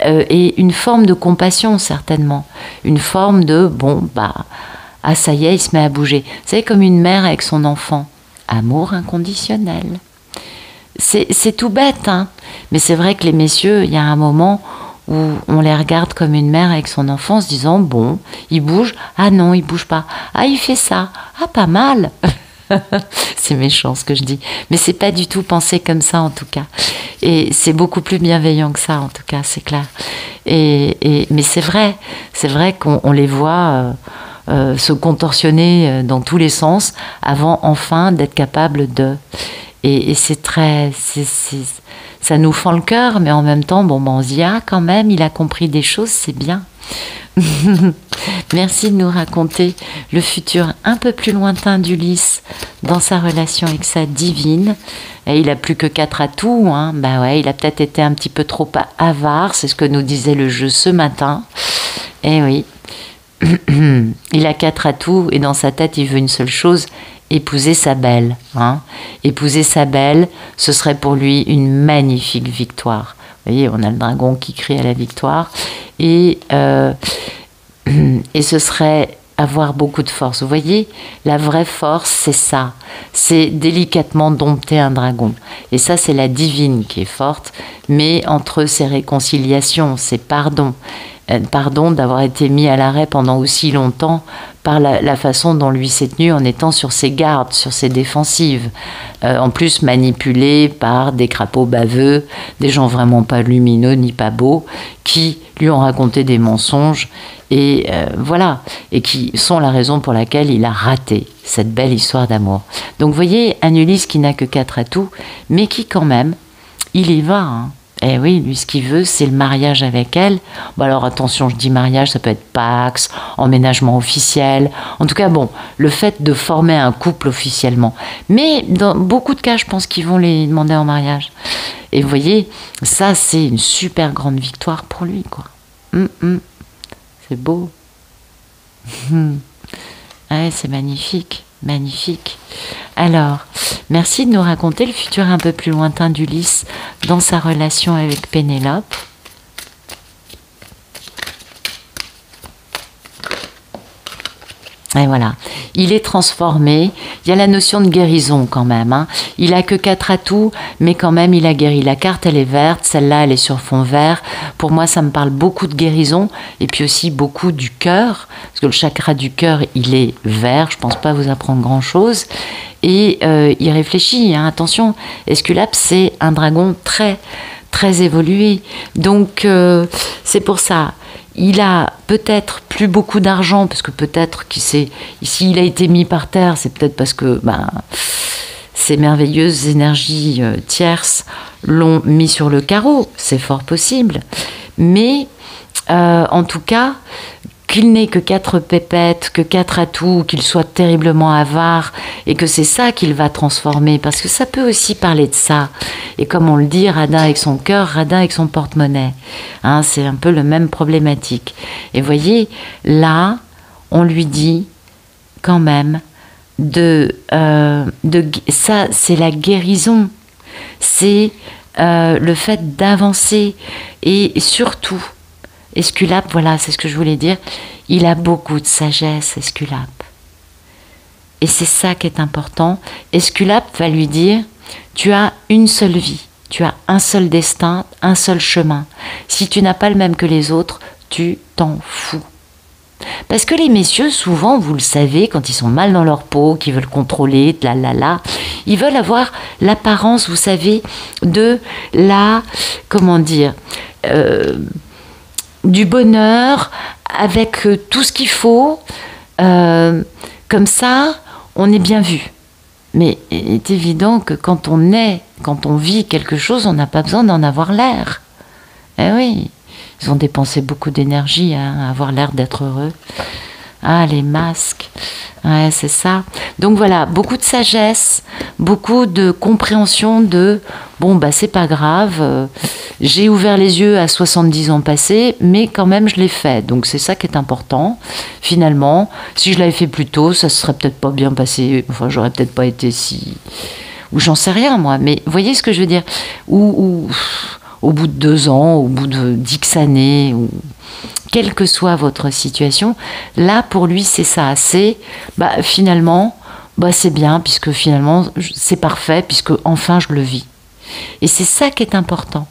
et une forme de compassion, certainement. Une forme de, bon, bah, ah ça y est, il se met à bouger. Vous savez, comme une mère avec son enfant. Amour inconditionnel. C'est tout bête, hein. Mais c'est vrai que les messieurs, il y a un moment où on les regarde comme une mère avec son enfant en se disant, bon, il bouge, ah non, il bouge pas, ah il fait ça, ah pas mal. C'est méchant ce que je dis. Mais c'est pas du tout pensé comme ça en tout cas. Et c'est beaucoup plus bienveillant que ça en tout cas, c'est clair. Mais c'est vrai qu'on les voit se contorsionner dans tous les sens avant enfin d'être capable de. Et c'est très. Ça nous fend le cœur, mais en même temps, bon, ben, on se dit, ah, quand même, il a compris des choses, c'est bien. Merci de nous raconter le futur un peu plus lointain d'Ulysse dans sa relation avec sa divine. Et il a plus que 4 atouts, hein. Bah ouais, il a peut-être été un petit peu trop avare, c'est ce que nous disait le jeu ce matin. Eh oui, il a 4 atouts et dans sa tête il veut une seule chose, épouser sa belle. Hein. Épouser sa belle, ce serait pour lui une magnifique victoire. Vous voyez, on a le dragon qui crie à la victoire. Et ce serait avoir beaucoup de force. Vous voyez, la vraie force, c'est ça. C'est délicatement dompter un dragon. Et ça, c'est la divine qui est forte. Mais entre ces réconciliations, ces pardons, pardon d'avoir été mis à l'arrêt pendant aussi longtemps par la façon dont lui s'est tenu en étant sur ses gardes, sur ses défensives. En plus manipulé par des crapauds baveux, des gens vraiment pas lumineux ni pas beaux, qui lui ont raconté des mensonges et voilà, et qui sont la raison pour laquelle il a raté cette belle histoire d'amour. Donc vous voyez, un Ulysse qui n'a que 4 atouts, mais qui quand même, il y va, hein. Eh oui, lui, ce qu'il veut, c'est le mariage avec elle. Bon, alors attention, je dis mariage, ça peut être Pax, emménagement officiel. En tout cas, bon, le fait de former un couple officiellement. Mais dans beaucoup de cas, je pense qu'ils vont les demander en mariage. Et vous voyez, ça, c'est une super grande victoire pour lui, quoi. C'est beau. Ouais, c'est magnifique, magnifique. Alors, merci de nous raconter le futur un peu plus lointain d'Ulysse dans sa relation avec Pénélope. Et voilà, il est transformé. Il y a la notion de guérison quand même. Hein. Il a que 4 atouts, mais quand même il a guéri. La carte, elle est verte, celle-là, elle est sur fond vert. Pour moi, ça me parle beaucoup de guérison et puis aussi beaucoup du cœur, parce que le chakra du cœur, il est vert. Je pense pas vous apprendre grand-chose. Et il réfléchit. Hein. Attention, Esculape, c'est un dragon très, très évolué. Donc, c'est pour ça. Il a peut-être plus beaucoup d'argent, parce que peut-être s'il a été mis par terre, c'est peut-être parce que ces merveilleuses énergies tierces l'ont mis sur le carreau, c'est fort possible. Mais en tout cas, qu'il n'ait que 4 pépettes, que 4 atouts, qu'il soit terriblement avare, et que c'est ça qu'il va transformer, parce que ça peut aussi parler de ça. Et comme on le dit, radin avec son cœur, radin avec son porte-monnaie. Hein, c'est un peu le même problématique. Et vous voyez, là, on lui dit quand même ça, c'est la guérison. C'est le fait d'avancer. Et surtout, Esculape, voilà, c'est ce que je voulais dire, il a beaucoup de sagesse, Esculape. Et c'est ça qui est important. Esculape va lui dire, tu as une seule vie, tu as un seul destin, un seul chemin. Si tu n'as pas le même que les autres, tu t'en fous. Parce que les messieurs, souvent, vous le savez, quand ils sont mal dans leur peau, qu'ils veulent contrôler, ils veulent avoir l'apparence, vous savez, de du bonheur, avec tout ce qu'il faut. Comme ça, on est bien vu. Mais il est évident que quand on vit quelque chose, on n'a pas besoin d'en avoir l'air. Eh oui, ils ont dépensé beaucoup d'énergie à avoir l'air d'être heureux. Ah, les masques. Ouais, c'est ça. Donc voilà, beaucoup de sagesse, beaucoup de compréhension de c'est pas grave, j'ai ouvert les yeux à 70 ans passés, mais quand même je l'ai fait. Donc c'est ça qui est important. Finalement, si je l'avais fait plus tôt, ça se serait peut-être pas bien passé. Enfin, j'aurais peut-être pas été si. Ou j'en sais rien, moi. Mais vous voyez ce que je veux dire ? Ou au bout de 2 ans, au bout de X années, ou quelle que soit votre situation, là pour lui c'est ça, c'est finalement c'est bien puisque finalement c'est parfait puisque enfin je le vis. Et c'est ça qui est important.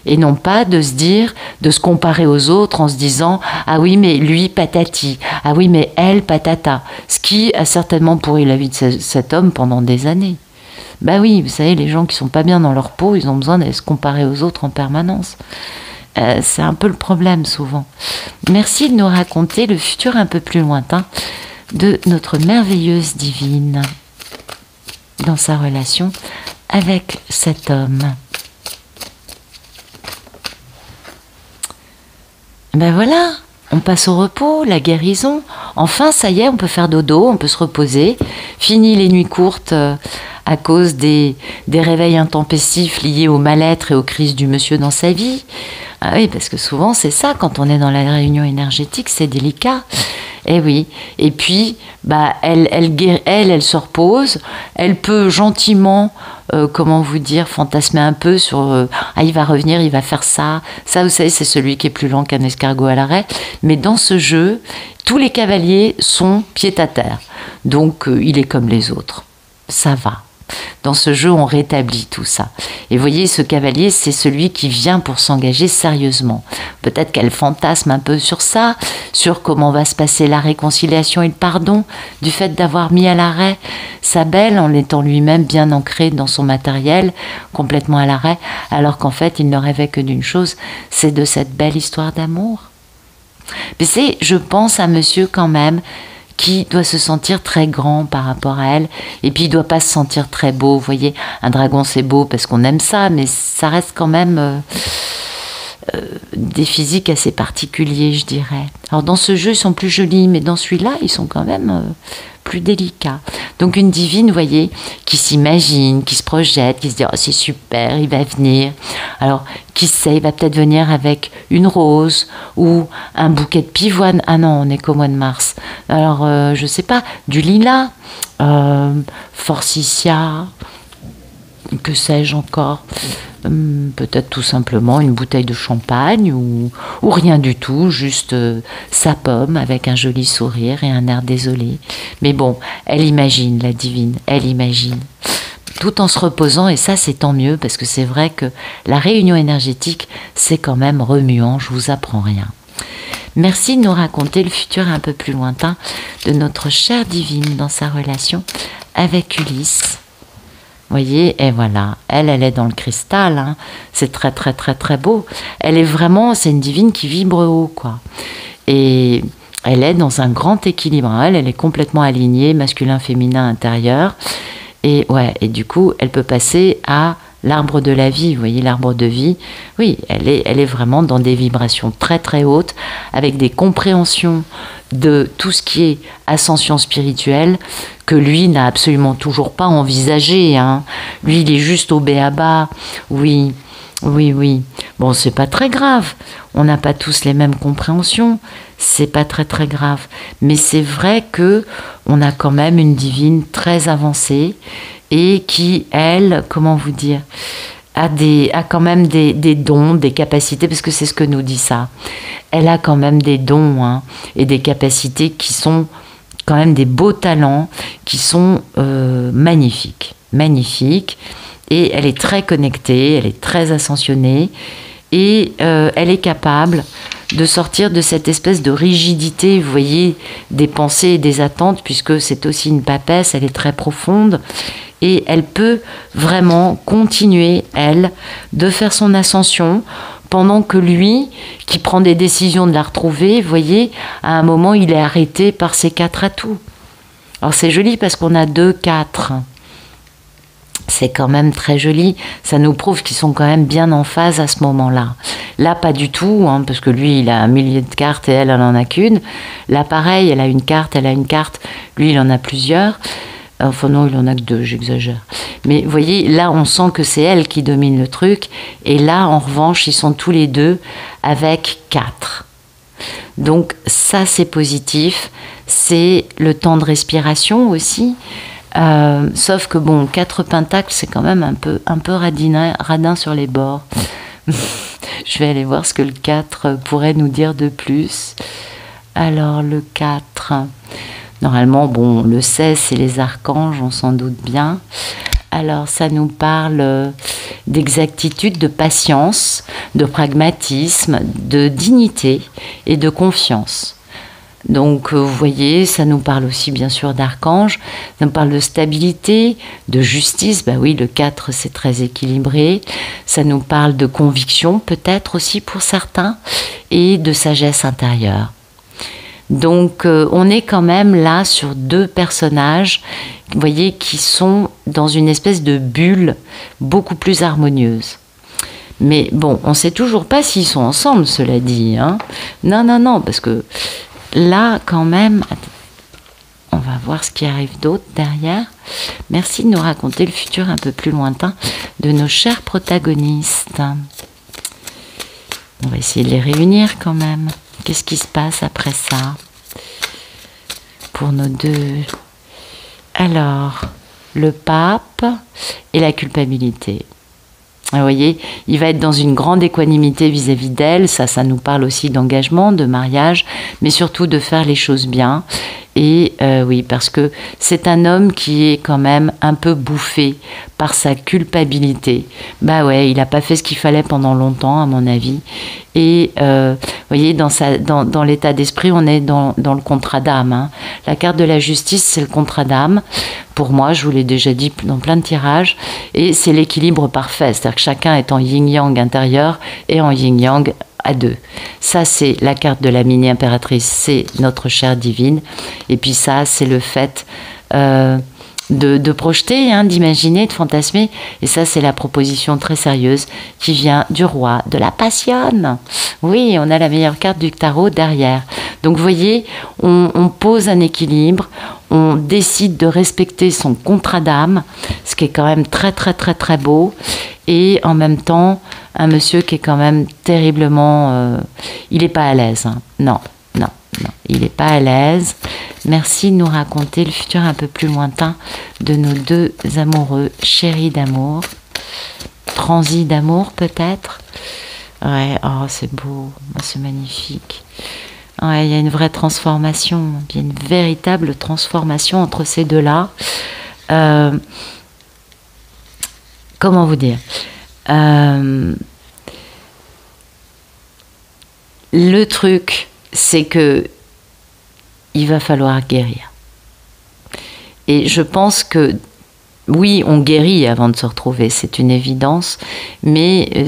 Et non pas de se dire, de se comparer aux autres en se disant « Ah oui, mais lui, patati. Ah oui, mais elle, patata. » Ce qui a certainement pourri la vie de cet homme pendant des années. Ben oui, vous savez, les gens qui sont pas bien dans leur peau, ils ont besoin d'aller se comparer aux autres en permanence. C'est un peu le problème souvent. Merci de nous raconter le futur un peu plus lointain de notre merveilleuse divine dans sa relation avec cet homme. Ben voilà, on passe au repos, la guérison. Enfin, ça y est, on peut faire dodo, on peut se reposer. Fini les nuits courtes à cause des réveils intempestifs liés au mal-être et aux crises du monsieur dans sa vie. Ah oui, parce que souvent c'est ça, quand on est dans la réunion énergétique, c'est délicat. Eh oui. Et puis, bah, elle se repose. Elle peut gentiment, comment vous dire, fantasmer un peu sur ah, il va revenir, il va faire ça. Ça, vous savez, c'est celui qui est plus lent qu'un escargot à l'arrêt. Mais dans ce jeu, tous les cavaliers sont pieds à terre. Donc, il est comme les autres. Ça va. Dans ce jeu, on rétablit tout ça. Et vous voyez, ce cavalier, c'est celui qui vient pour s'engager sérieusement. Peut-être qu'elle fantasme un peu sur ça, sur comment va se passer la réconciliation et le pardon, du fait d'avoir mis à l'arrêt sa belle en étant lui-même bien ancré dans son matériel, complètement à l'arrêt, alors qu'en fait, il ne rêvait que d'une chose, c'est de cette belle histoire d'amour. Mais c'est, je pense, un monsieur quand même, qui doit se sentir très grand par rapport à elle, et puis il doit pas se sentir très beau. Vous voyez, un dragon c'est beau parce qu'on aime ça, mais ça reste quand même des physiques assez particuliers, je dirais. Alors dans ce jeu, ils sont plus jolis, mais dans celui-là, ils sont quand même plus délicats. Donc une divine, vous voyez, qui s'imagine, qui se projette, qui se dit « Oh, c'est super, il va venir ». Alors, qui sait, il va peut-être venir avec une rose ou un bouquet de pivoine. Ah non, on n'est qu'au mois de mars. Alors, je sais pas, du lilas, forsythia, que sais-je encore, peut-être tout simplement une bouteille de champagne ou rien du tout, juste sa pomme avec un joli sourire et un air désolé. Mais bon, elle imagine, la divine, elle imagine. Tout en se reposant, et ça c'est tant mieux, parce que c'est vrai que la réunion énergétique, c'est quand même remuant, je vous apprends rien. Merci de nous raconter le futur un peu plus lointain de notre chère divine dans sa relation avec Ulysse. Vous voyez, et voilà, elle est dans le cristal, hein. C'est très très très très beau. Elle est vraiment, c'est une divine qui vibre haut, quoi. Et elle est dans un grand équilibre, elle est complètement alignée, masculin-féminin intérieur. Et ouais, et du coup, elle peut passer à l'arbre de la vie, vous voyez, l'arbre de vie. Oui, elle est vraiment dans des vibrations très très hautes, avec des compréhensions de tout ce qui est ascension spirituelle, que lui n'a absolument toujours pas envisagé, hein. Lui, il est juste au b.a.-ba. Oui, oui, oui. Bon, c'est pas très grave. On n'a pas tous les mêmes compréhensions. C'est pas très très grave. Mais c'est vrai que on a quand même une divine très avancée et qui, elle, comment vous dire, a quand même des dons, des capacités, parce que c'est ce que nous dit ça. Elle a quand même des dons, hein, et des capacités qui sont quand même des beaux talents, qui sont magnifiques. Magnifiques. Et elle est très connectée, elle est très ascensionnée, et elle est capable de sortir de cette espèce de rigidité, vous voyez, des pensées et des attentes, puisque c'est aussi une papesse, elle est très profonde, et elle peut vraiment continuer, elle, de faire son ascension, pendant que lui, qui prend des décisions de la retrouver, vous voyez, à un moment, il est arrêté par ses 4 atouts. Alors c'est joli parce qu'on a 2, 4. C'est quand même très joli, ça nous prouve qu'ils sont quand même bien en phase à ce moment-là. Là, pas du tout, hein, parce que lui, il a 1 millier de cartes et elle en a qu'une. Là, pareil, elle a une carte, lui, il en a plusieurs. Enfin non, il en a que 2, j'exagère. Mais vous voyez, là, on sent que c'est elle qui domine le truc. Et là, en revanche, ils sont tous les deux avec 4. Donc ça, c'est positif. C'est le temps de respiration aussi. Sauf que bon, 4 pentacles, c'est quand même un peu radin sur les bords. Je vais aller voir ce que le 4 pourrait nous dire de plus. Alors, le 4... Normalement, bon, le 16, c'est les archanges, on s'en doute bien. Alors, ça nous parle d'exactitude, de patience, de pragmatisme, de dignité et de confiance. Donc, vous voyez, ça nous parle aussi bien sûr d'archange, ça nous parle de stabilité, de justice, bah oui, le 4 c'est très équilibré, ça nous parle de conviction peut-être aussi pour certains, et de sagesse intérieure. Donc, on est quand même là sur 2 personnages, vous voyez, qui sont dans une espèce de bulle beaucoup plus harmonieuse. Mais bon, on ne sait toujours pas s'ils sont ensemble, cela dit, hein. Non, parce que là, quand même, on va voir ce qui arrive d'autre derrière. Merci de nous raconter le futur un peu plus lointain de nos chers protagonistes. On va essayer de les réunir quand même. Qu'est-ce qui se passe après ça pour nos 2? Alors, le pape et la culpabilité. Vous voyez, il va être dans une grande équanimité vis-à-vis d'elle. Ça nous parle aussi d'engagement, de mariage, mais surtout de faire les choses bien. Et oui, parce que c'est un homme qui est quand même un peu bouffé par sa culpabilité. Bah ouais, il n'a pas fait ce qu'il fallait pendant longtemps, à mon avis. Et vous voyez, dans l'état d'esprit, on est dans le contrat d'âme, hein. La carte de la justice, c'est le contrat d'âme. Pour moi, je vous l'ai déjà dit dans plein de tirages. Et c'est l'équilibre parfait. C'est-à-dire que chacun est en yin-yang intérieur et en yin-yang à 2. Ça, c'est la carte de la mini-impératrice, c'est notre chair divine. Et puis ça, c'est le fait de projeter, hein, d'imaginer, de fantasmer. Et ça, c'est la proposition très sérieuse qui vient du roi de la passion. Oui, on a la meilleure carte du tarot derrière. Donc, vous voyez, on pose un équilibre, on décide de respecter son contrat d'âme, ce qui est quand même très, très, très, très beau. Et en même temps, un monsieur qui est quand même terriblement... il n'est pas à l'aise, hein. Non, il n'est pas à l'aise. Merci de nous raconter le futur un peu plus lointain de nos 2 amoureux, chéris d'amour, transis d'amour peut-être. Ouais, oh c'est beau, c'est magnifique. Ouais, il y a une vraie transformation, il y a une véritable transformation entre ces 2-là. Comment vous dire, le truc, c'est que il va falloir guérir. Et je pense que, oui, on guérit avant de se retrouver, c'est une évidence, mais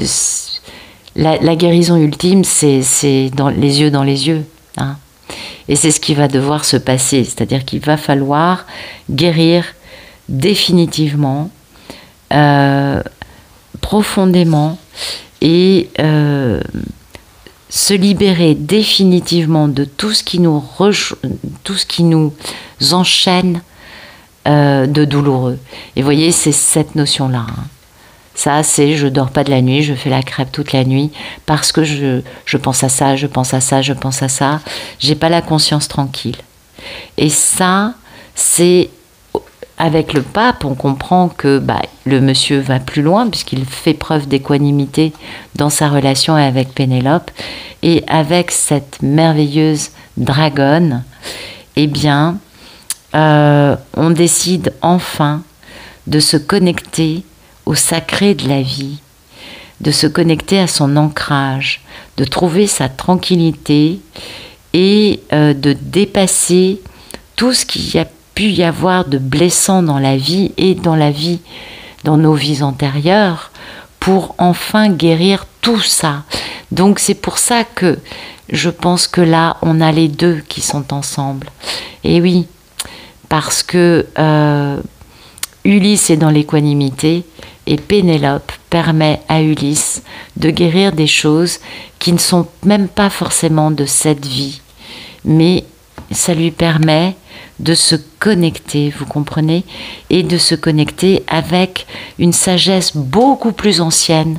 la guérison ultime, c'est dans les yeux, hein. Et c'est ce qui va devoir se passer, c'est-à-dire qu'il va falloir guérir définitivement, profondément, et se libérer définitivement de tout ce qui nous enchaîne de douloureux. Et vous voyez, c'est cette notion-là, hein. Ça, c'est je dors pas de la nuit, je fais la crêpe toute la nuit parce que je pense à ça, je pense à ça, je pense à ça. J'ai pas la conscience tranquille. Et ça, c'est avec le pape, on comprend que le monsieur va plus loin puisqu'il fait preuve d'équanimité dans sa relation avec Pénélope. Et avec cette merveilleuse dragonne, eh bien, on décide enfin de se connecter au sacré de la vie, de se connecter à son ancrage, de trouver sa tranquillité et de dépasser tout ce qu'il y a pu y avoir de blessant dans la vie et dans nos vies antérieures, pour enfin guérir tout ça. Donc c'est pour ça que je pense que là, on a les 2 qui sont ensemble. Et oui, parce que Ulysse est dans l'équanimité et Pénélope permet à Ulysse de guérir des choses qui ne sont même pas forcément de cette vie, mais ça lui permet de se connecter, vous comprenez, et de se connecter avec une sagesse beaucoup plus ancienne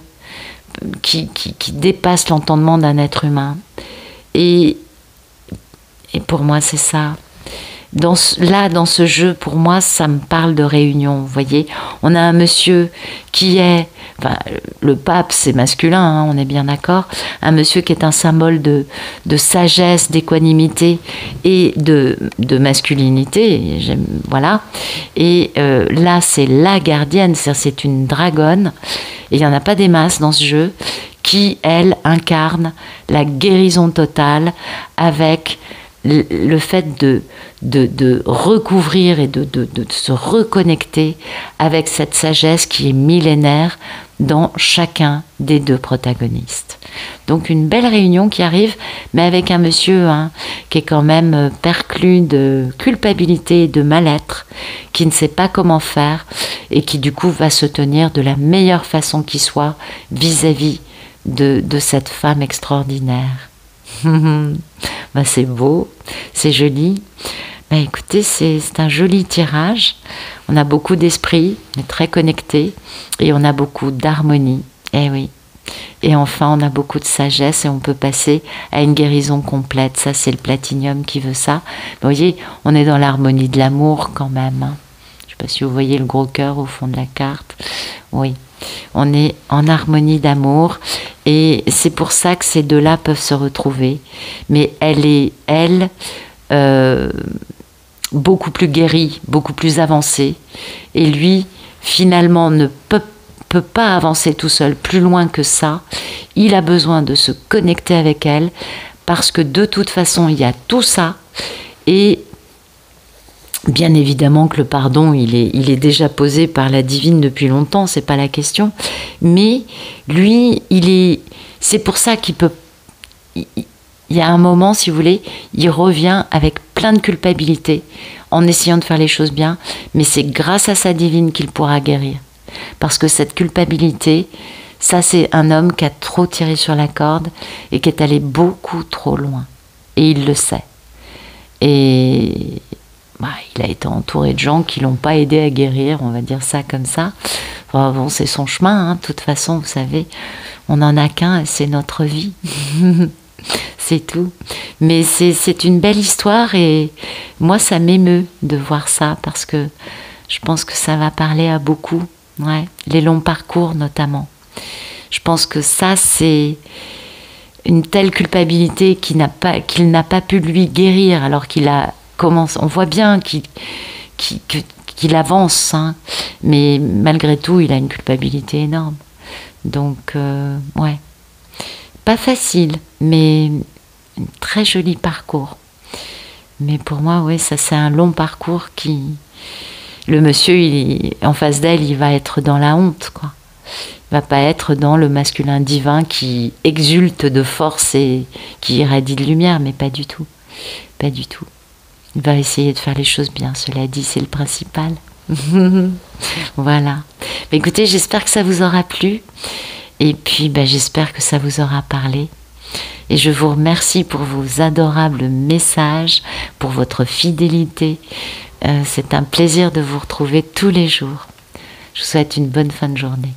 qui dépasse l'entendement d'un être humain. Et pour moi, c'est ça. Là, dans ce jeu, pour moi, ça me parle de réunion. Vous voyez, on a un monsieur qui est, enfin, le pape, c'est masculin, hein, on est bien d'accord. Un monsieur qui est un symbole de sagesse, d'équanimité et de masculinité. Voilà. Et là, c'est la gardienne, c'est une dragonne. Et il n'y en a pas des masses dans ce jeu qui, elle, incarne la guérison totale avec le fait de recouvrir et de se reconnecter avec cette sagesse qui est millénaire dans chacun des deux protagonistes. Donc une belle réunion qui arrive, mais avec un monsieur qui est quand même perclus de culpabilité et de mal-être, qui ne sait pas comment faire et qui du coup va se tenir de la meilleure façon qui soit vis-à-vis de cette femme extraordinaire. Ben, c'est beau, c'est joli. Ben, écoutez, c'est un joli tirage. On a beaucoup d'esprit, on est très connecté et on a beaucoup d'harmonie. Eh oui. Et enfin, on a beaucoup de sagesse et on peut passer à une guérison complète. Ça, c'est le platinium qui veut ça. Vous voyez, on est dans l'harmonie de l'amour quand même. Hein. Je ne sais pas si vous voyez le gros cœur au fond de la carte. Oui. On est en harmonie d'amour et c'est pour ça que ces deux-là peuvent se retrouver. Mais elle est, beaucoup plus guérie, beaucoup plus avancée. Et lui, finalement, ne peut pas avancer tout seul plus loin que ça. Il a besoin de se connecter avec elle parce que de toute façon, il y a tout ça. Et bien évidemment que le pardon, il est déjà posé par la divine depuis longtemps, c'est pas la question. Mais lui, c'est pour ça qu'il peut. Il y a un moment, si vous voulez, il revient avec plein de culpabilité en essayant de faire les choses bien, mais c'est grâce à sa divine qu'il pourra guérir. Parce que cette culpabilité, ça c'est un homme qui a trop tiré sur la corde et qui est allé beaucoup trop loin. Et il le sait. Et il a été entouré de gens qui l'ont pas aidé à guérir, on va dire ça comme ça. Enfin, bon, c'est son chemin, de toute façon, vous savez, on n'en a qu'un, c'est notre vie. C'est tout. Mais c'est une belle histoire et moi, ça m'émeut de voir ça parce que je pense que ça va parler à beaucoup. Ouais, les longs parcours notamment. Je pense que ça, c'est une telle culpabilité qu'il n'a pas pu lui guérir alors qu'il a commencé. On voit bien qu'il avance, mais malgré tout, il a une culpabilité énorme. Donc, ouais, pas facile, mais un très joli parcours. Mais pour moi, ouais, ça c'est un long parcours qui... Le monsieur, en face d'elle, il va être dans la honte, quoi. Il va pas être dans le masculin divin qui exulte de force et qui irradie de lumière, mais pas du tout. Pas du tout. Il va essayer de faire les choses bien, cela dit, c'est le principal. Voilà. Mais écoutez, j'espère que ça vous aura plu. Et puis, j'espère que ça vous aura parlé. Et je vous remercie pour vos adorables messages, pour votre fidélité. C'est un plaisir de vous retrouver tous les jours. Je vous souhaite une bonne fin de journée.